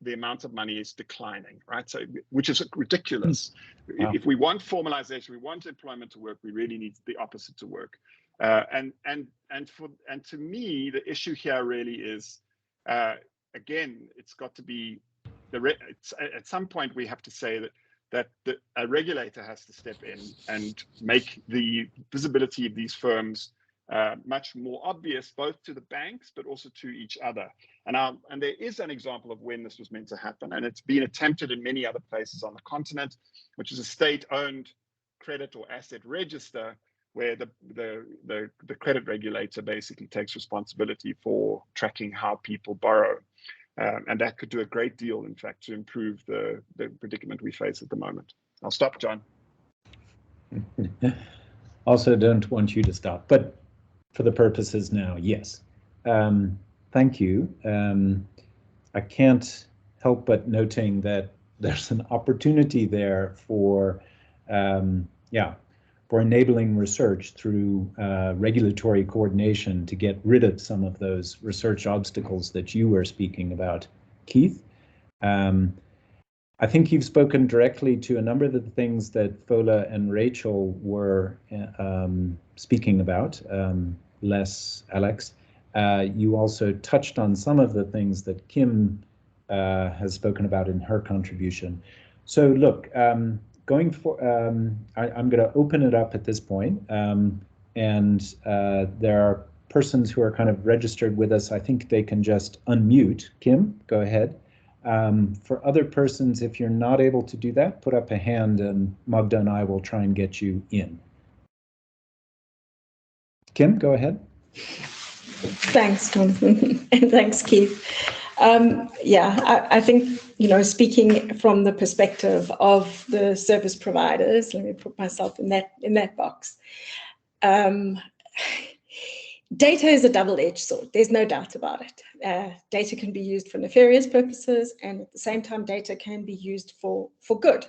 the amount of money is declining, right? So, which is ridiculous. Wow. If we want formalization, we want employment to work, we really need the opposite to work. And to me, the issue here really is again, it's got to be at some point we have to say that a regulator has to step in and make the visibility of these firms much more obvious, both to the banks but also to each other. And there is an example of when this was meant to happen, and it's been attempted in many other places on the continent, which is a state-owned credit or asset register, where the credit regulator basically takes responsibility for tracking how people borrow. And that could do a great deal, in fact, to improve the predicament we face at the moment. I'll stop, John. Also don't want you to stop, but for the purposes now, yes. Thank you. I can't help but noting that there's an opportunity there for, for enabling research through regulatory coordination to get rid of some of those research obstacles that you were speaking about, Keith. I think you've spoken directly to a number of the things that Fola and Rachel were speaking about, less Alex. You also touched on some of the things that Kim has spoken about in her contribution. So look, going for, I'm going to open it up at this point, and there are persons who are kind of registered with us. I think they can just unmute. Kim, go ahead. For other persons, if you're not able to do that, put up a hand and Magda and I will try and get you in. Kim, go ahead. Thanks, Jonathan, and thanks, Keith. I think, speaking from the perspective of the service providers, let me put myself in that box. Data is a double-edged sword. There's no doubt about it. Data can be used for nefarious purposes, and at the same time, data can be used for good.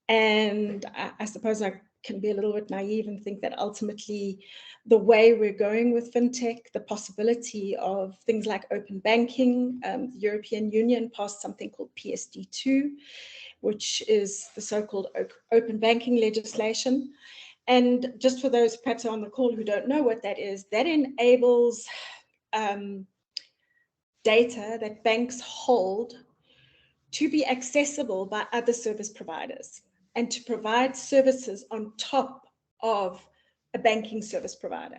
And I suppose I can be a little bit naive and think that ultimately the way we're going with fintech, the possibility of things like open banking, the European Union passed something called PSD2, which is the so-called open banking legislation. And just for those perhaps on the call who don't know what that is, that enables data that banks hold to be accessible by other service providers and to provide services on top of a banking service provider.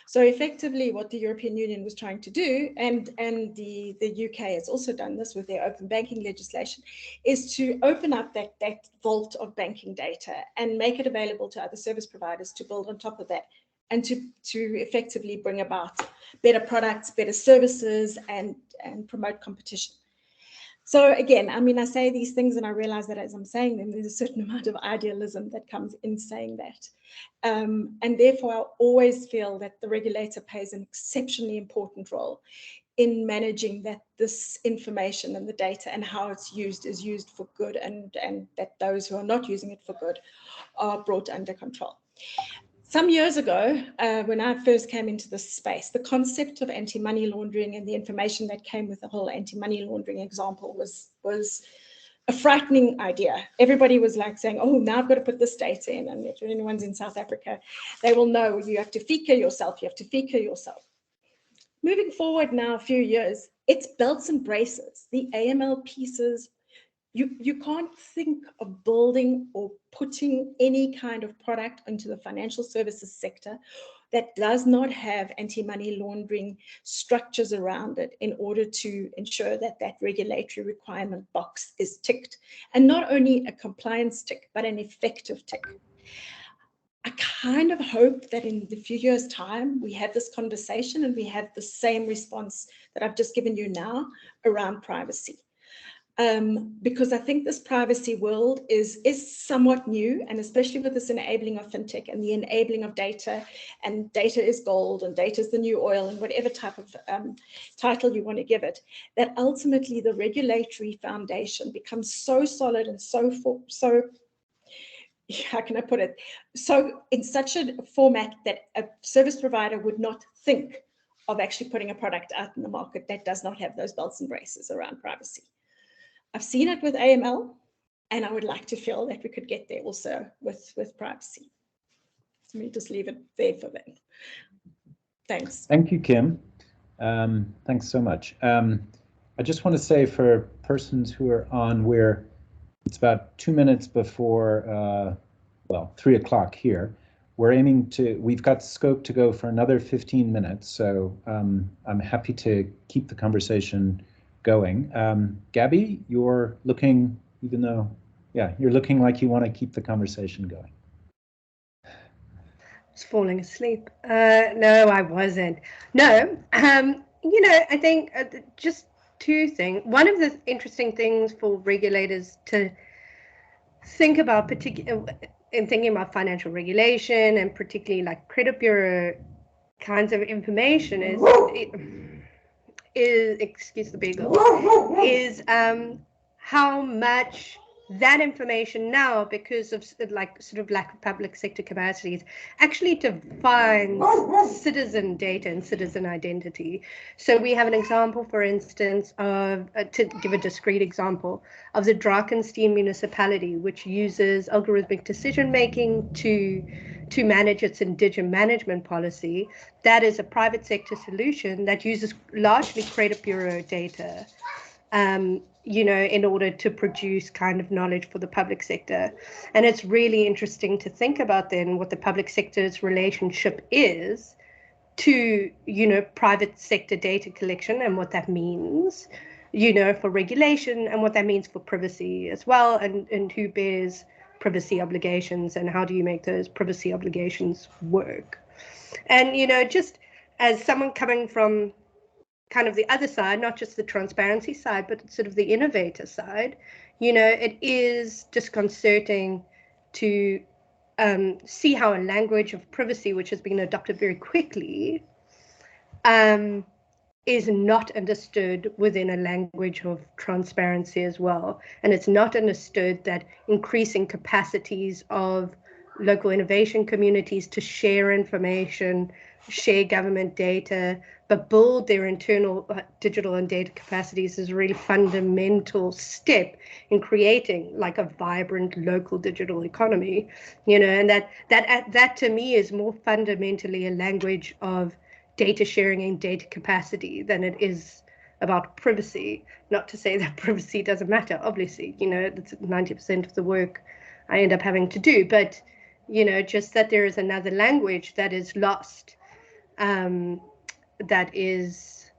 So effectively what the European Union was trying to do, and the UK has also done this with their open banking legislation, is to open up that vault of banking data and make it available to other service providers to build on top of that, and to effectively bring about better products, better services, and promote competition. So again, I mean, I say these things and I realize that as I'm saying them, there's a certain amount of idealism that comes in saying that. And therefore, I always feel that the regulator plays an exceptionally important role in managing that this information and the data and how it's used is used for good, and that those who are not using it for good are brought under control. Some years ago, when I first came into this space, the concept of anti-money laundering and the information that came with the whole anti-money laundering example was a frightening idea. Everybody was like saying, oh, now I've got to put this data in. And if anyone's in South Africa, they will know you have to FICA yourself, you have to FICA yourself. Moving forward now a few years, it's belts and braces, the AML pieces. You can't think of building or putting any kind of product into the financial services sector that does not have anti-money laundering structures around it in order to ensure that that regulatory requirement box is ticked. And not only a compliance tick, but an effective tick. I kind of hope that in the few years' time, we have this conversation and we have the same response that I've just given you now around privacy. Because I think this privacy world is somewhat new, and especially with this enabling of fintech and the enabling of data, and data is gold and data is the new oil, and whatever type of title you want to give it, that ultimately the regulatory foundation becomes so solid and so how can I put it? So in such a format that a service provider would not think of actually putting a product out in the market that does not have those belts and braces around privacy. I've seen it with AML, and I would like to feel that we could get there also with privacy. So let me just leave it there for them. Thanks. Thank you, Kim. Thanks so much. I just want to say for persons who are on, it's about 2 minutes before, well, 3 o'clock here. We've got scope to go for another 15 minutes, so I'm happy to keep the conversation going. Gabby, you're looking, even though, yeah, you're looking like you want to keep the conversation going. Was falling asleep. No, I wasn't. No, you know, I think just two things. One of the interesting things for regulators to think about, in thinking about financial regulation and particularly like credit bureau kinds of information, is excuse the beagle, is how much that information now, because of like sort of lack of public sector capacities, actually defines citizen data and citizen identity. So we have an example, for instance, of, to give a discrete example, of the Drakenstein municipality, which uses algorithmic decision making to manage its indigent management policy. That is a private sector solution that uses largely credit bureau data, you know, in order to produce kind of knowledge for the public sector. And it's really interesting to think about then what the public sector's relationship is to, you know, private sector data collection and what that means, you know, for regulation, and what that means for privacy as well, and who bears privacy obligations and how do you make those privacy obligations work. And, you know, just as someone coming from kind of the other side, not just the transparency side, but sort of the innovator side, you know, it is disconcerting to see how a language of privacy, which has been adopted very quickly, is not understood within a language of transparency as well. And it's not understood that increasing capacities of local innovation communities to share information, share government data, but build their internal digital and data capacities is a really fundamental step in creating like a vibrant local digital economy, you know, and that to me is more fundamentally a language of data sharing and data capacity than it is about privacy. Not to say that privacy doesn't matter, obviously, you know, that's 90% of the work I end up having to do, but, you know, just that there is another language that is lost, that is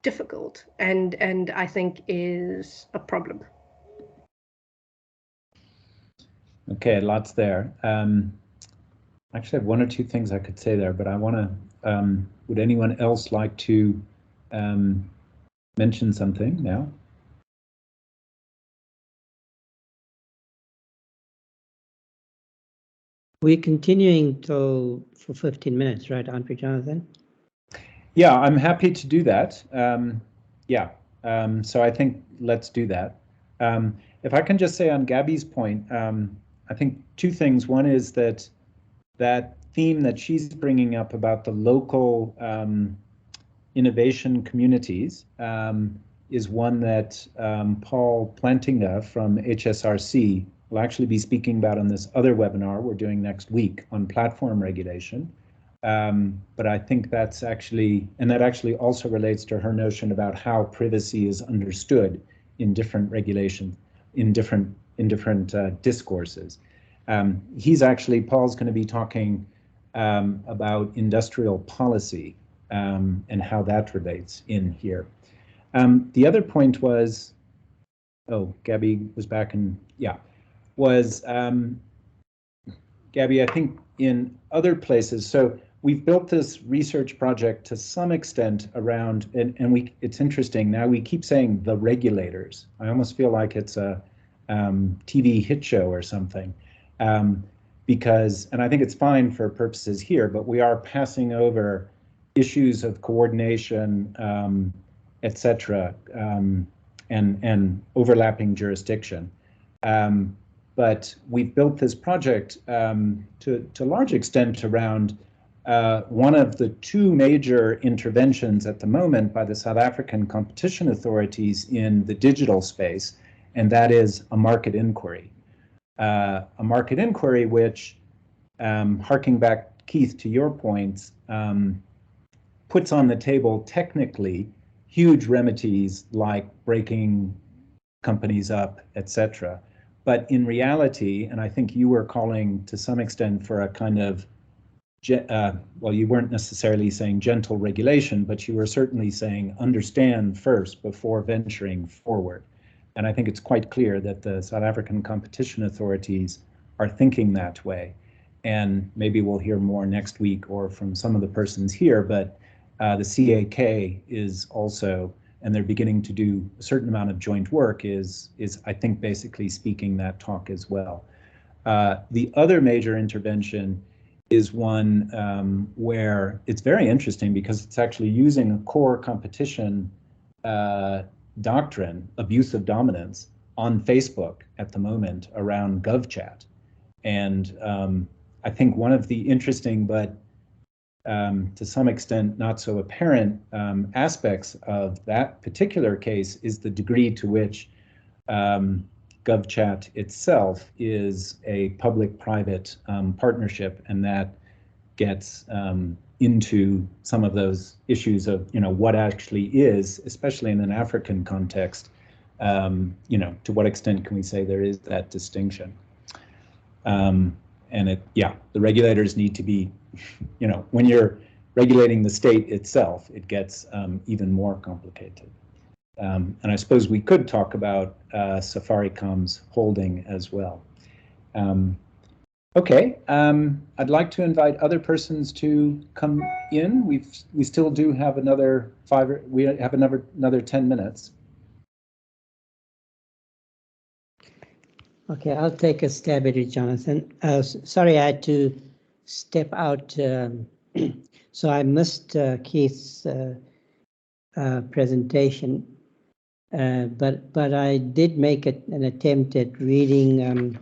difficult and I think is a problem. Okay, lots there. Actually, I have one or two things I could say there, but I want to, would anyone else like to mention something now? We're continuing for 15 minutes, right, aren't we, Jonathan? Yeah, I'm happy to do that. So I think let's do that. If I can just say on Gabby's point, I think two things. One is that theme that she's bringing up about the local innovation communities is one that Paul Plantinga from HSRC will actually be speaking about on this other webinar we're doing next week on platform regulation. But I think that's actually, and that actually also relates to her notion about how privacy is understood in different regulations, in different discourses. Paul's going to be talking about industrial policy and how that relates in here. The other point was, oh, Gabby was back in, Gabby, I think in other places, so we've built this research project to some extent around, and it's interesting, now we keep saying the regulators. I almost feel like it's a TV hit show or something, because, and I think it's fine for purposes here, but we are passing over issues of coordination, et cetera, and overlapping jurisdiction. But we've built this project to a large extent around one of the two major interventions at the moment by the South African competition authorities in the digital space, and that is a market inquiry. A market inquiry which, harking back, Keith, to your points, puts on the table technically huge remedies like breaking companies up, etc. But in reality, and I think you were calling to some extent for a kind of, well, you weren't necessarily saying gentle regulation, but you were certainly saying understand first before venturing forward. And I think it's quite clear that the South African competition authorities are thinking that way. And maybe we'll hear more next week or from some of the persons here, but the CAK is also, and they're beginning to do a certain amount of joint work, is I think basically speaking that talk as well. The other major intervention is one where it's very interesting because it's actually using a core competition doctrine, abuse of dominance, on Facebook at the moment around GovChat. And I think one of the interesting but to some extent not so apparent aspects of that particular case is the degree to which GovChat itself is a public-private partnership, and that gets into some of those issues of, you know, what actually is, especially in an African context, you know, to what extent can we say there is that distinction? And it, yeah, the regulators need to be, you know, when you're regulating the state itself, it gets even more complicated. And I suppose we could talk about Safaricom's holding as well. Okay, I'd like to invite other persons to come in. We still do have another we have another 10 minutes. Okay, I'll take a stab at it, Jonathan. Sorry, I had to step out, so I missed Keith's presentation, but I did make an attempt at reading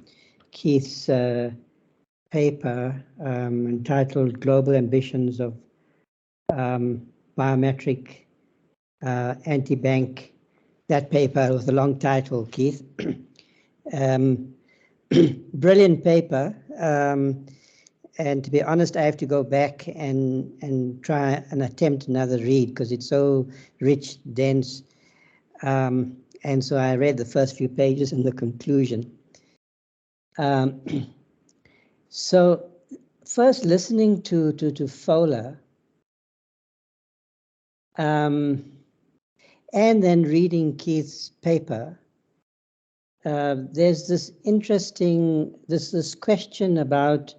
Keith's paper entitled Global Ambitions of Biometric Anti-Bank. That paper was a long title, Keith. Brilliant paper, and to be honest, I have to go back and try and attempt another read because it's so rich, dense, and so I read the first few pages and the conclusion. So first, listening to Fowler, and then reading Keith's paper, there's this interesting, this question about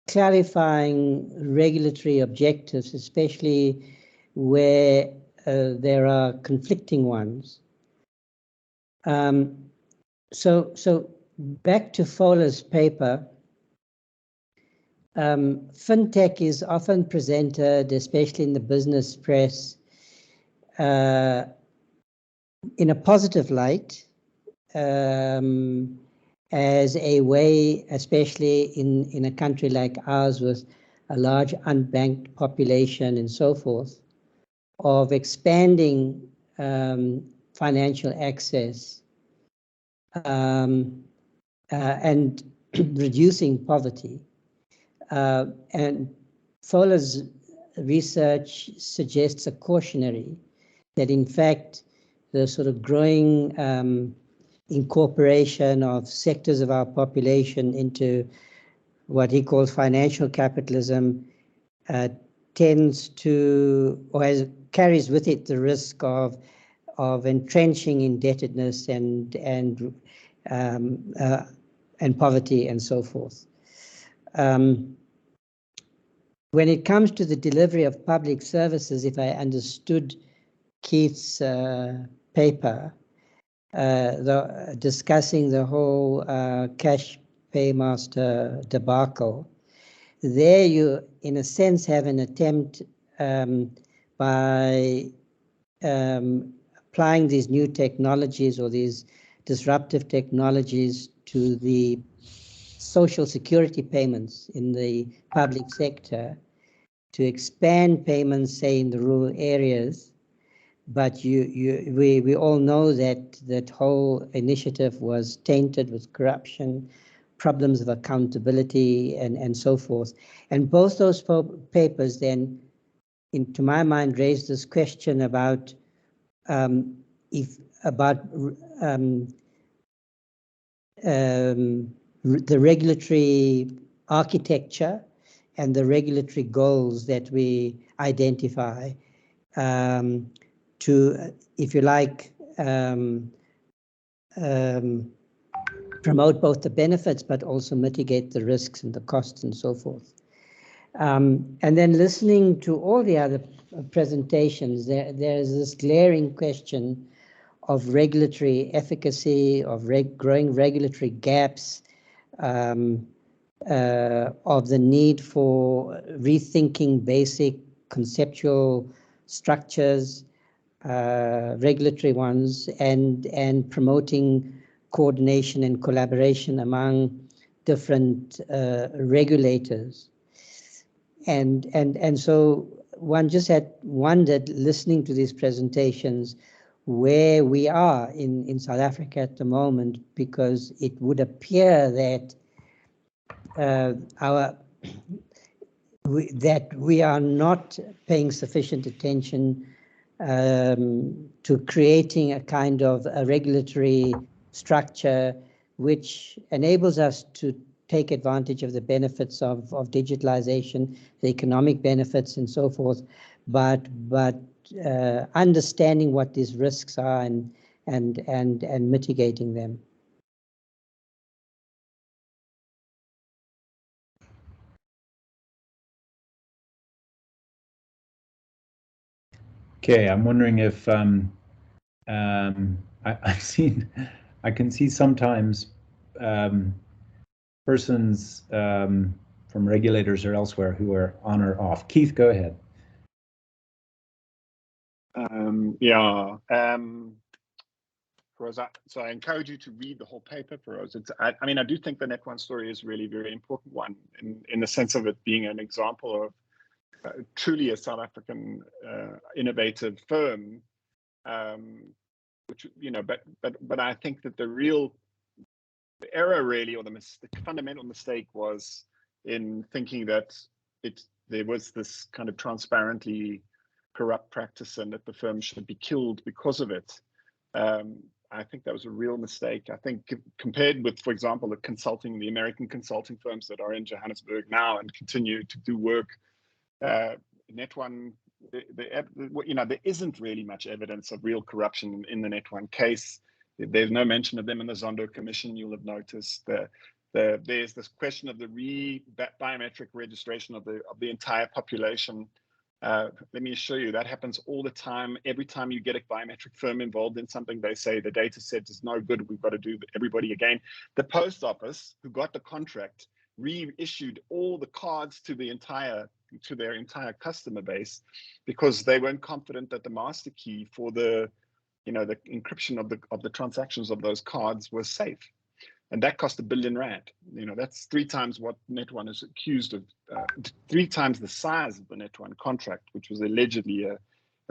clarifying regulatory objectives, especially where there are conflicting ones. So back to Fowler's paper, fintech is often presented, especially in the business press, in a positive light, as a way, especially in a country like ours with a large unbanked population and so forth, of expanding financial access and reducing poverty. And Fowler's research suggests a cautionary that in fact the sort of growing incorporation of sectors of our population into what he calls financial capitalism tends to, or carries with it the risk of entrenching indebtedness and poverty and so forth. When it comes to the delivery of public services, if I understood Keith's paper, discussing the whole cash paymaster debacle, there you, in a sense, have an attempt by applying these new technologies or these disruptive technologies to the social security payments in the public sector to expand payments, say, in the rural areas. But we all know that that whole initiative was tainted with corruption, problems of accountability, and so forth. And both those papers then to my mind, raised this question about the regulatory architecture and the regulatory goals that we identify to, if you like, promote both the benefits but also mitigate the risks and the costs and so forth. And then listening to all the other presentations, there's this glaring question of regulatory efficacy, of growing regulatory gaps, of the need for rethinking basic conceptual structures, regulatory ones, and promoting coordination and collaboration among different regulators. And so one just had wondered, listening to these presentations, where we are in South Africa at the moment, because it would appear that that we are not paying sufficient attention to creating a kind of a regulatory structure which enables us to take advantage of the benefits of digitalization, the economic benefits and so forth, but understanding what these risks are and mitigating them. Okay, I'm wondering if I can see sometimes persons from regulators or elsewhere who are on or off. Keith, go ahead. So I encourage you to read the whole paper, Feroz. I mean, I do think the Net1 story is really very important one in the sense of it being an example of truly a South African innovative firm, which, you know, but I think that the error really, or the fundamental mistake, was in thinking that there was this kind of transparently corrupt practice and that the firm should be killed because of it. I think that was a real mistake. I think compared with, for example, the American consulting firms that are in Johannesburg now and continue to do work, Net1, you know, there isn't really much evidence of real corruption in the Net1 case. There's no mention of them in the Zondo Commission. You'll have noticed there's this question of the biometric registration of the entire population. Let me assure you that happens all the time. Every time you get a biometric firm involved in something, they say the data set is no good. We've got to do everybody again. The post office, who got the contract, reissued all the cards to their entire customer base because they weren't confident that the master key for the encryption of the transactions of those cards was safe. And that cost R1 billion. You know, that's 3 times what Net1 is accused of, 3 times the size of the Net1 contract, which was allegedly a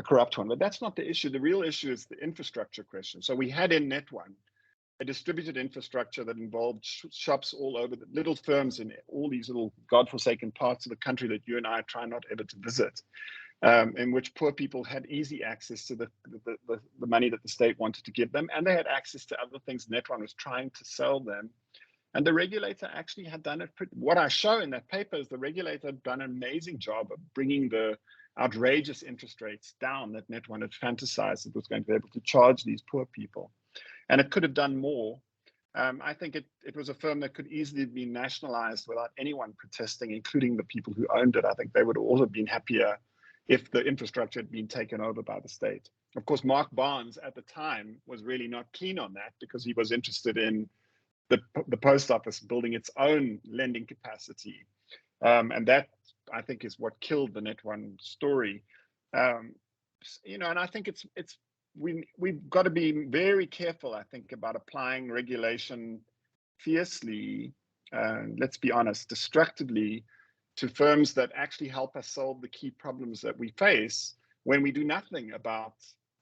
corrupt one. But that's not the issue. The real issue is the infrastructure question. So we had in Net1 a distributed infrastructure that involved shops all over, the little firms in all these little godforsaken parts of the country that you and I try not ever to visit, in which poor people had easy access to the money that the state wanted to give them, and they had access to other things Net1 was trying to sell them. And the regulator actually had done it. What I show in that paper is the regulator had done an amazing job of bringing the outrageous interest rates down that Net1 had fantasized it was going to be able to charge these poor people. And it could have done more. I think it was a firm that could easily be nationalized without anyone protesting, including the people who owned it. I think they would all have been happier if the infrastructure had been taken over by the state. Of course, Mark Barnes at the time was really not keen on that because he was interested in the post office building its own lending capacity. And that, I think, is what killed the Net1 story. You know, and I think we've got to be very careful, I think, about applying regulation fiercely, let's be honest, destructively, to firms that actually help us solve the key problems that we face when we do nothing about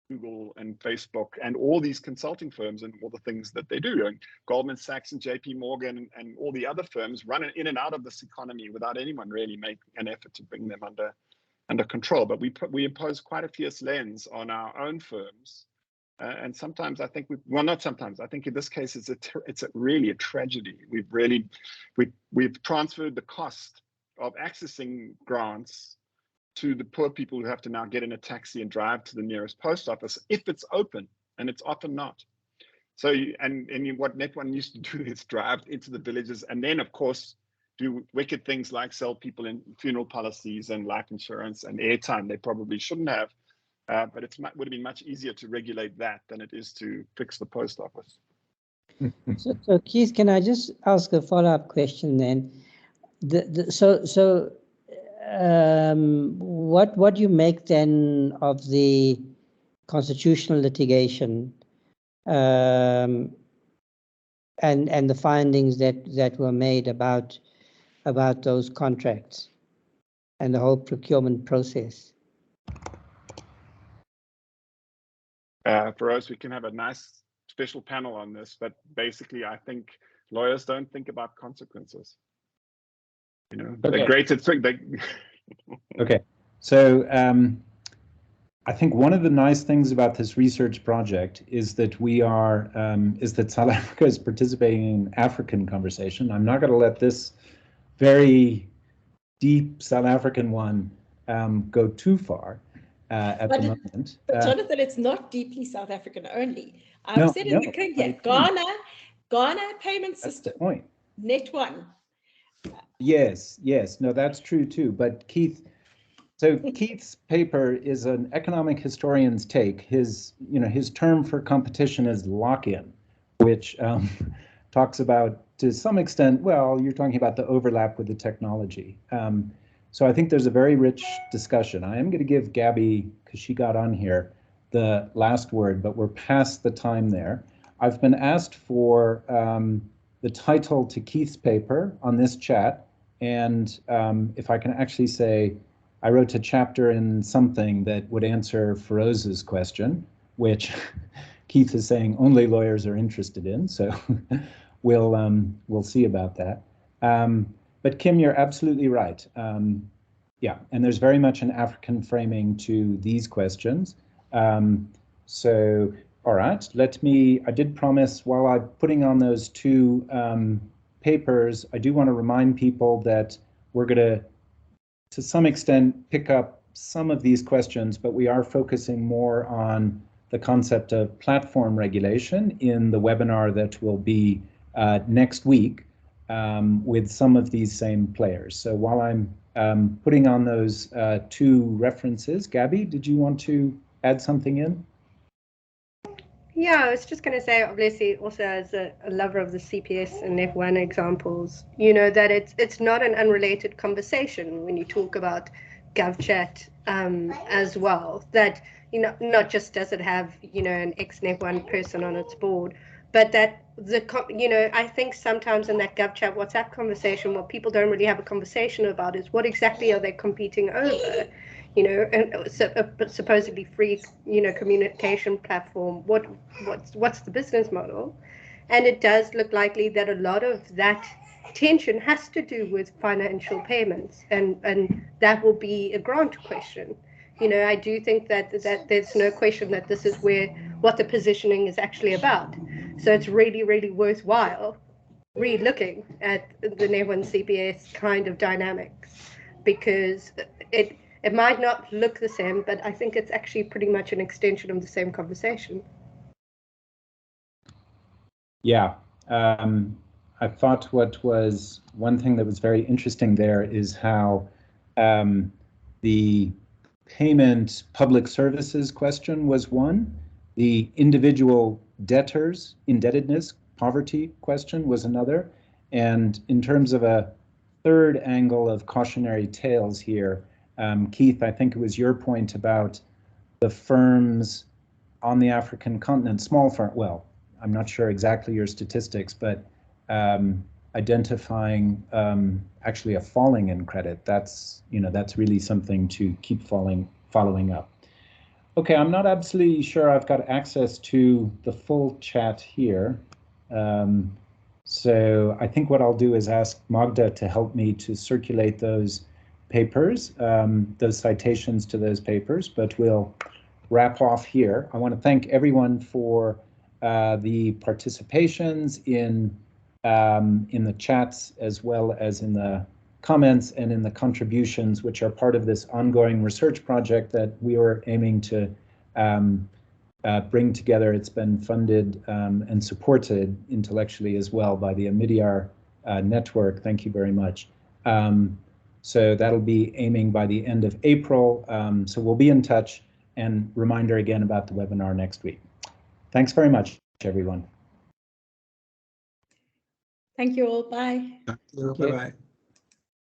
Google and Facebook and all these consulting firms and all the things that they do. And Goldman Sachs and JP Morgan and all the other firms run in and out of this economy without anyone really making an effort to bring them under control. But we impose quite a fierce lens on our own firms. And sometimes I think not sometimes, I think in this case, it's really a tragedy. We've transferred the cost of accessing grants to the poor people who have to now get in a taxi and drive to the nearest post office if it's open, and it's often not. So, what Net1 used to do is drive into the villages and then, of course, do wicked things like sell people in funeral policies and life insurance and airtime they probably shouldn't have. But it would have been much easier to regulate that than it is to fix the post office. So Keith, can I just ask a follow-up question then? What do you make then of the constitutional litigation and the findings that were made about those contracts and the whole procurement process? For us, we can have a nice special panel on this, but basically, I think lawyers don't think about consequences. Okay. The greater thing. Okay, so I think one of the nice things about this research project is that South Africa is participating in African conversation. I'm not going to let this very deep South African one go too far at the moment. But Jonathan, it's not deeply South African only. I've said in the code here, Ghana payment system. That's the point. Net1. Yes, no, that's true too. But Keith's paper is an economic historian's take. His term for competition is lock-in, which talks about, to some extent, well, you're talking about the overlap with the technology. So I think there's a very rich discussion. I am going to give Gabby, because she got on here, the last word, but we're past the time there. I've been asked for the title to Keith's paper on this chat, and if I can actually say, I wrote a chapter in something that would answer Feroz's question, which Keith is saying only lawyers are interested in, so we'll see about that. But Kim, you're absolutely right. Yeah, and there's very much an African framing to these questions. So, all right, I did promise while I'm putting on those two papers, I do want to remind people that we're going to some extent, pick up some of these questions, but we are focusing more on the concept of platform regulation in the webinar that will be next week with some of these same players. So while I'm putting on those two references, Gabby, did you want to add something in? Yeah, I was just going to say, obviously, also as a lover of the CPS and Net1 examples, that it's not an unrelated conversation when you talk about GovChat as well. That, not just does it have, an ex-Net1 person on its board, but that I think sometimes in that GovChat WhatsApp conversation, what people don't really have a conversation about is what exactly are they competing over? And supposedly free, communication platform. What's the business model? And it does look likely that a lot of that tension has to do with financial payments, and that will be a grant question. I do think that there's no question that this is what the positioning is actually about. So it's really, really worthwhile re-looking at the Net1 CPS kind of dynamics, because it might not look the same, but I think it's actually pretty much an extension of the same conversation. Yeah, I thought what was one thing that was very interesting there is how the payment public services question was one, the individual debtors, indebtedness, poverty question was another, and in terms of a third angle of cautionary tales here, Keith, I think it was your point about the firms on the African continent, small firm, well, I'm not sure exactly your statistics, but identifying actually a falling in credit. That's really something to keep following up. Okay, I'm not absolutely sure I've got access to the full chat here. So I think what I'll do is ask Magda to help me to circulate those papers, those citations to those papers, but we'll wrap off here. I want to thank everyone for the participations in the chats, as well as in the comments and in the contributions, which are part of this ongoing research project that we are aiming to bring together. It's been funded and supported intellectually as well by the Omidyar Network. Thank you very much. So that'll be aiming by the end of April. So we'll be in touch, and reminder again about the webinar next week. Thanks very much, everyone. Thank you all. Bye. Bye-bye.